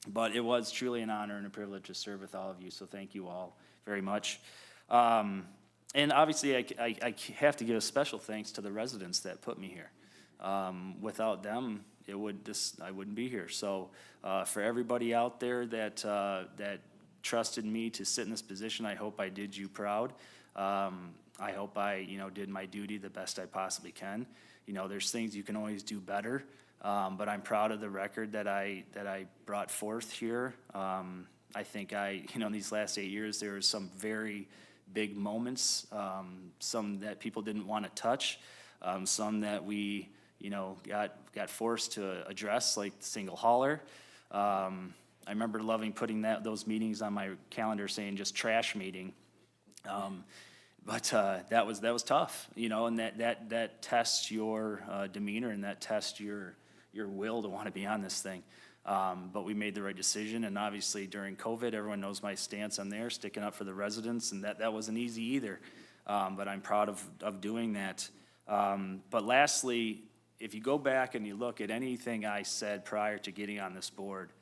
But it was truly an honor and a privilege to serve with all of you, so thank you all very much. And obviously, I have to give a special thanks to the residents that put me here. Without them, I wouldn't be here. So for everybody out there that trusted me to sit in this position, I hope I did you proud. I hope I, did my duty the best I possibly can. There's things you can always do better, but I'm proud of the record that I brought forth here. I think in these last 8 years, there were some very big moments, some that people didn't want to touch, some that we, got forced to address, like the single hauler. I remember loving putting those meetings on my calendar saying just trash meeting. But that was tough, and that tests your demeanor and that tests your will to want to be on this thing. But we made the right decision, and obviously during COVID, everyone knows my stance on there, sticking up for the residents, and that wasn't easy either. But I'm proud of doing that. But lastly, if you go back and you look at anything I said prior to getting on this board,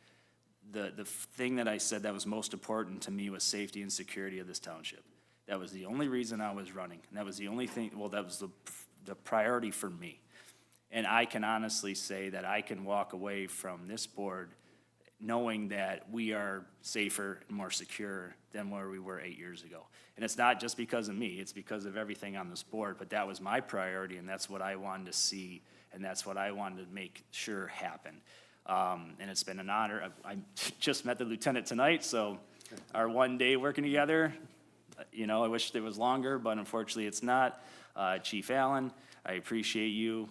the thing that I said that was most important to me was safety and security of this township. That was the only reason I was running, and that was the only thing, that was the priority for me. And I can honestly say that I can walk away from this board knowing that we are safer and more secure than where we were 8 years ago. And it's not just because of me, it's because of everything on this board, but that was my priority, and that's what I wanted to see, and that's what I wanted to make sure happened. And it's been an honor. I just met the lieutenant tonight, so our 1 day working together, I wish it was longer, but unfortunately it's not. Chief Allen, I appreciate you.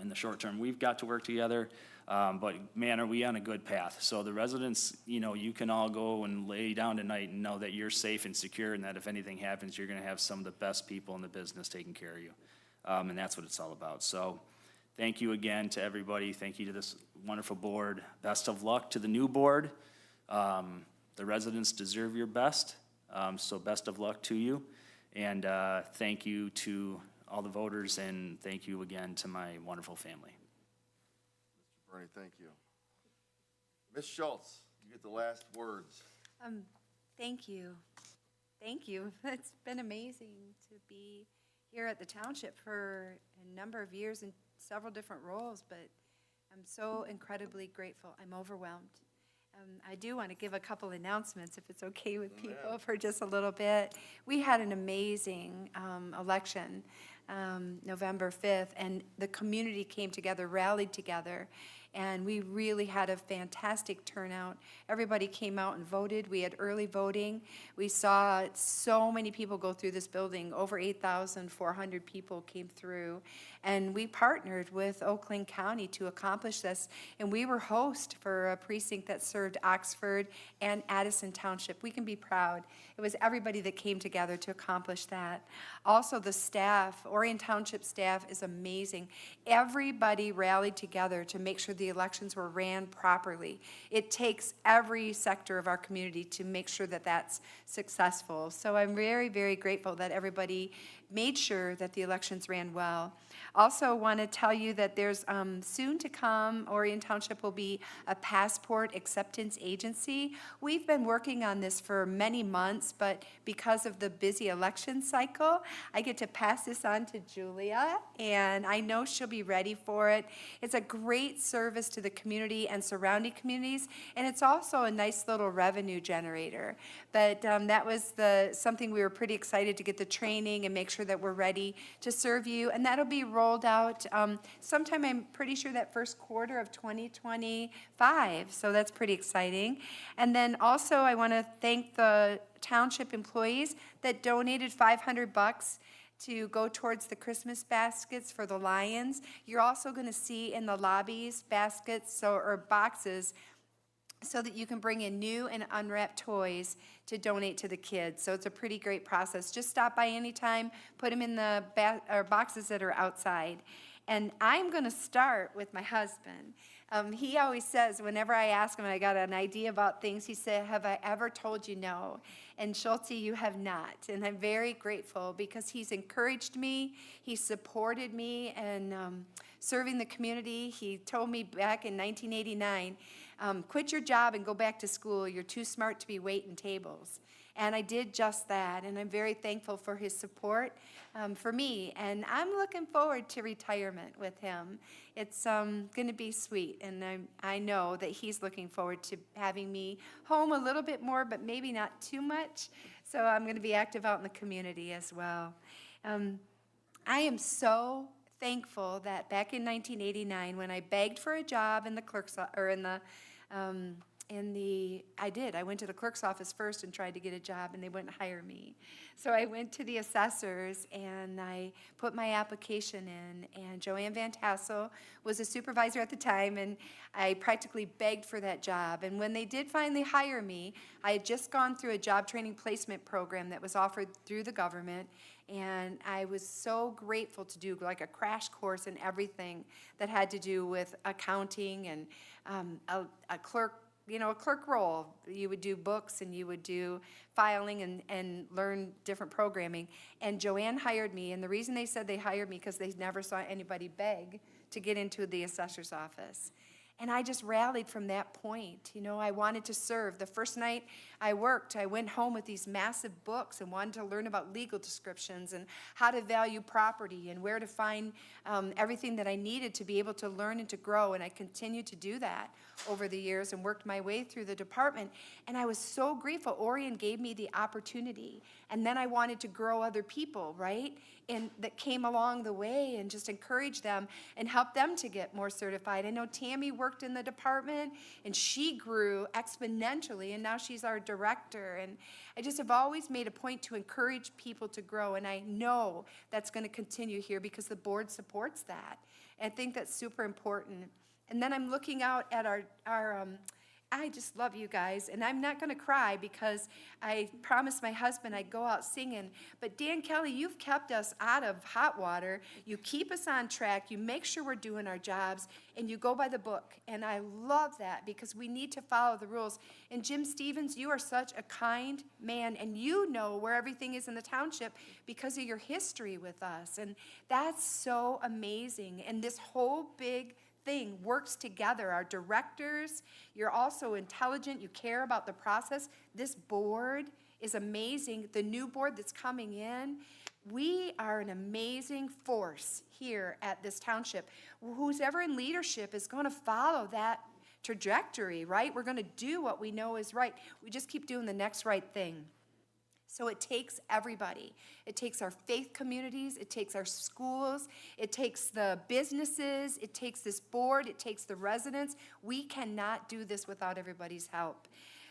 In the short term, we've got to work together, but man, are we on a good path. So the residents, you can all go and lay down tonight and know that you're safe and secure, and that if anything happens, you're gonna have some of the best people in the business taking care of you. And that's what it's all about. So thank you again to everybody. Thank you to this wonderful board. Best of luck to the new board. The residents deserve your best, so best of luck to you. And thank you to all the voters, and thank you again to my wonderful family. Mr. Bernie, thank you. Ms. Schultz, you get the last words. Thank you. Thank you. It's been amazing to be here at the township for a number of years in several different roles, but I'm so incredibly grateful. I'm overwhelmed. I do want to give a couple announcements, if it's okay with people, for just a little bit. We had an amazing election, November 5th, and the community came together, rallied together, and we really had a fantastic turnout. Everybody came out and voted. We had early voting. We saw so many people go through this building. Over 8,400 people came through, and we partnered with Oakland County to accomplish this, and we were host for a precinct that served Oxford and Addison Township. We can be proud. It was everybody that came together to accomplish that. Also, the staff, Orion Township staff is amazing. Everybody rallied together to make sure the elections were ran properly. It takes every sector of our community to make sure that that's successful. So I'm very, very grateful that everybody made sure that the elections ran well. Also want to tell you that there's soon to come, Orion Township will be a passport acceptance agency. We've been working on this for many months, but because of the busy election cycle, I get to pass this on to Julia, and I know she'll be ready for it. It's a great service to the community and surrounding communities, and it's also a nice little revenue generator. But that was something we were pretty excited to get the training and make sure that we're ready to serve you, and that'll be rolled out sometime, I'm pretty sure, that first quarter of 2025, so that's pretty exciting. And then also I want to thank the township employees that donated $500 to go towards the Christmas baskets for the Lions. You're also going to see in the lobbies baskets or boxes so that you can bring in new and unwrapped toys to donate to the kids. So it's a pretty great process. Just stop by anytime, put them in the boxes that are outside. And I'm going to start with my husband. He always says, whenever I ask him, I got an idea about things, he said, have I ever told you no? And Schulte, you have not. And I'm very grateful because he's encouraged me, he supported me, and serving the community. He told me back in 1989, quit your job and go back to school. You're too smart to be waiting tables. And I did just that, and I'm very thankful for his support for me. And I'm looking forward to retirement with him. It's going to be sweet, and I know that he's looking forward to having me home a little bit more, but maybe not too much. So I'm going to be active out in the community as well. I am so thankful that back in 1989, when I begged for a job in the clerk's or I went to the clerk's office first and tried to get a job, and they wouldn't hire me. So I went to the assessors, and I put my application in, and Joanne Van Tassel was a supervisor at the time, and I practically begged for that job. And when they did finally hire me, I had just gone through a job training placement program that was offered through the government, and I was so grateful to do like a crash course in everything that had to do with accounting and a clerk role. You would do books and you would do filing and learn different programming. And Joanne hired me, and the reason they said they hired me because they never saw anybody beg to get into the assessor's office. And I just rallied from that point. I wanted to serve. The first night I worked, I went home with these massive books and wanted to learn about legal descriptions and how to value property and where to find everything that I needed to be able to learn and to grow. And I continued to do that over the years and worked my way through the department. And I was so grateful. Orion gave me the opportunity. And then I wanted to grow other people, right? And that came along the way and just encourage them and help them to get more certified. I know Tammy worked in the department and she grew exponentially, and now she's our director. And I just have always made a point to encourage people to grow, and I know that's going to continue here because the board supports that. And I think that's super important. And then I'm looking out at our I just love you guys, and I'm not going to cry because I promised my husband I'd go out singing. But Dan Kelly, you've kept us out of hot water. You keep us on track. You make sure we're doing our jobs, and you go by the book. And I love that because we need to follow the rules. And Jim Stevens, you are such a kind man, and you know where everything is in the township because of your history with us. And that's so amazing. And this whole big thing works together. Our directors, you're also intelligent, you care about the process. This board is amazing. The new board that's coming in, we are an amazing force here at this township. Who's ever in leadership is going to follow that trajectory, right? We're going to do what we know is right. We just keep doing the next right thing. So it takes everybody. It takes our faith communities, it takes our schools, it takes the businesses, it takes this board, it takes the residents. We cannot do this without everybody's help.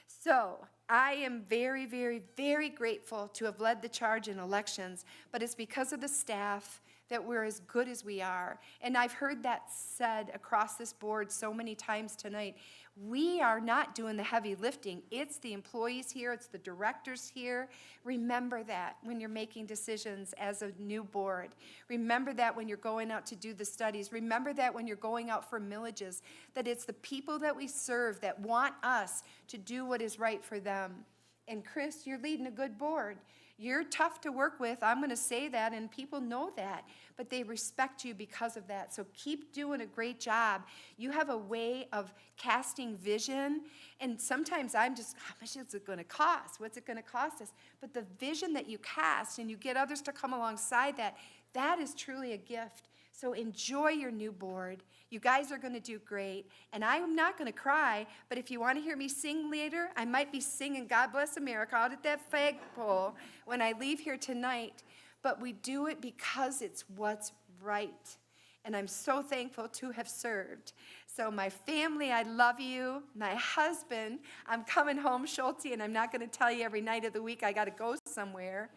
So I am very, very, very grateful to have led the charge in elections, but it's because of the staff that we're as good as we are. And I've heard that said across this board so many times tonight. We are not doing the heavy lifting. It's the employees here, it's the directors here. Remember that when you're making decisions as a new board. Remember that when you're going out to do the studies. Remember that when you're going out for millages, that it's the people that we serve that want us to do what is right for them. And Chris, you're leading a good board. You're tough to work with, I'm going to say that, and people know that, but they respect you because of that. So keep doing a great job. You have a way of casting vision, and sometimes I'm just, how much is it going to cost? What's it going to cost us? But the vision that you cast, and you get others to come alongside that, that is truly a gift. So enjoy your new board. You guys are going to do great. And I'm not going to cry, but if you want to hear me sing later, I might be singing God Bless America out at that flagpole when I leave here tonight. But we do it because it's what's right. And I'm so thankful to have served. So my family, I love you. My husband, I'm coming home, Schulte, and I'm not going to tell you every night of the week I got to go somewhere.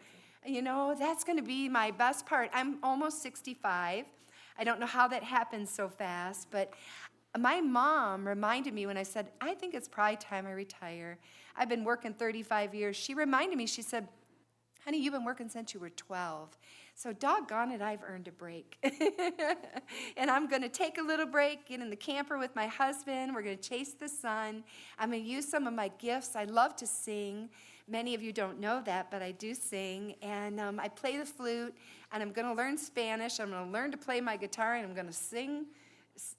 You know, that's going to be my best part. I'm almost 65. I don't know how that happens so fast, but My mom reminded me when I said, I think it's probably time I retire. I've been working 35 years. She reminded me, she said, honey, you've been working since you were 12. So doggone it, I've earned a break. And I'm going to take a little break, get in the camper with my husband. We're going to chase the sun. I'm going to use some of my gifts. I love to sing. Many of you don't know that, but I do sing. And I play the flute, and I'm going to learn Spanish. I'm going to learn to play my guitar, and I'm going to sing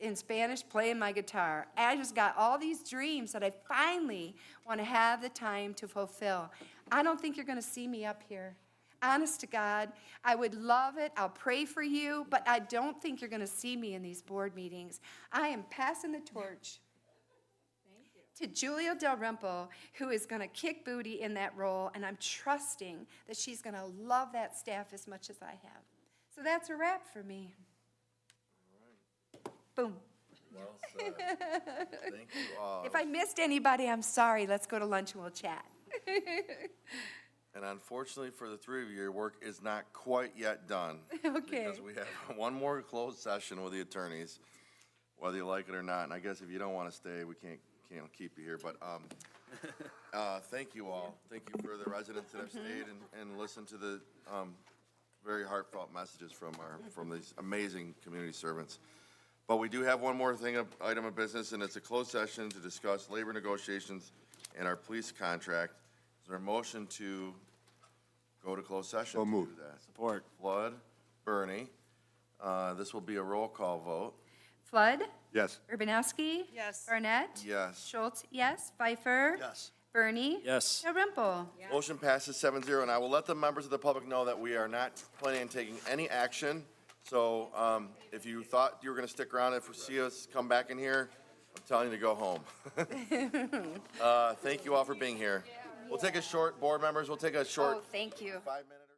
in Spanish, playing my guitar. I just got all these dreams that I finally want to have the time to fulfill. I don't think you're going to see me up here. Honest to God, I would love it. I'll pray for you, but I don't think you're going to see me in these board meetings. I am passing the torch to Julia Dalrymple, who is going to kick booty in that role, and I'm trusting that she's going to love that staff as much as I have. So that's a wrap for me. Boom. Well said. Thank you all. If I missed anybody, I'm sorry. Let's go to lunch and we'll chat. And unfortunately for the three of you, your work is not quite yet done. Okay. Because we have one more closed session with the attorneys, whether you like it or not. And I guess if you don't want to stay, we can't keep you here. But thank you all. Thank you for the residents that have stayed and listened to the very heartfelt messages from these amazing community servants. But we do have one more item of business, and it's a closed session to discuss labor negotiations and our police contract. Is there a motion to go to closed session? So moved. To do that? Support. Flood, Bernie. This will be a roll call vote. Flood? Yes. Urbanowski? Yes. Barnett? Yes. Schultz, yes. Pfeiffer? Yes. Bernie? Yes. Dalrymple? Motion passes 7-0, and I will let the members of the public know that we are not planning on taking any action. So if you thought you were going to stick around, if we see us come back in here, I'm telling you to go home. Thank you all for being here. We'll take a short, board members, we'll take a short Oh, thank you. 5-minute.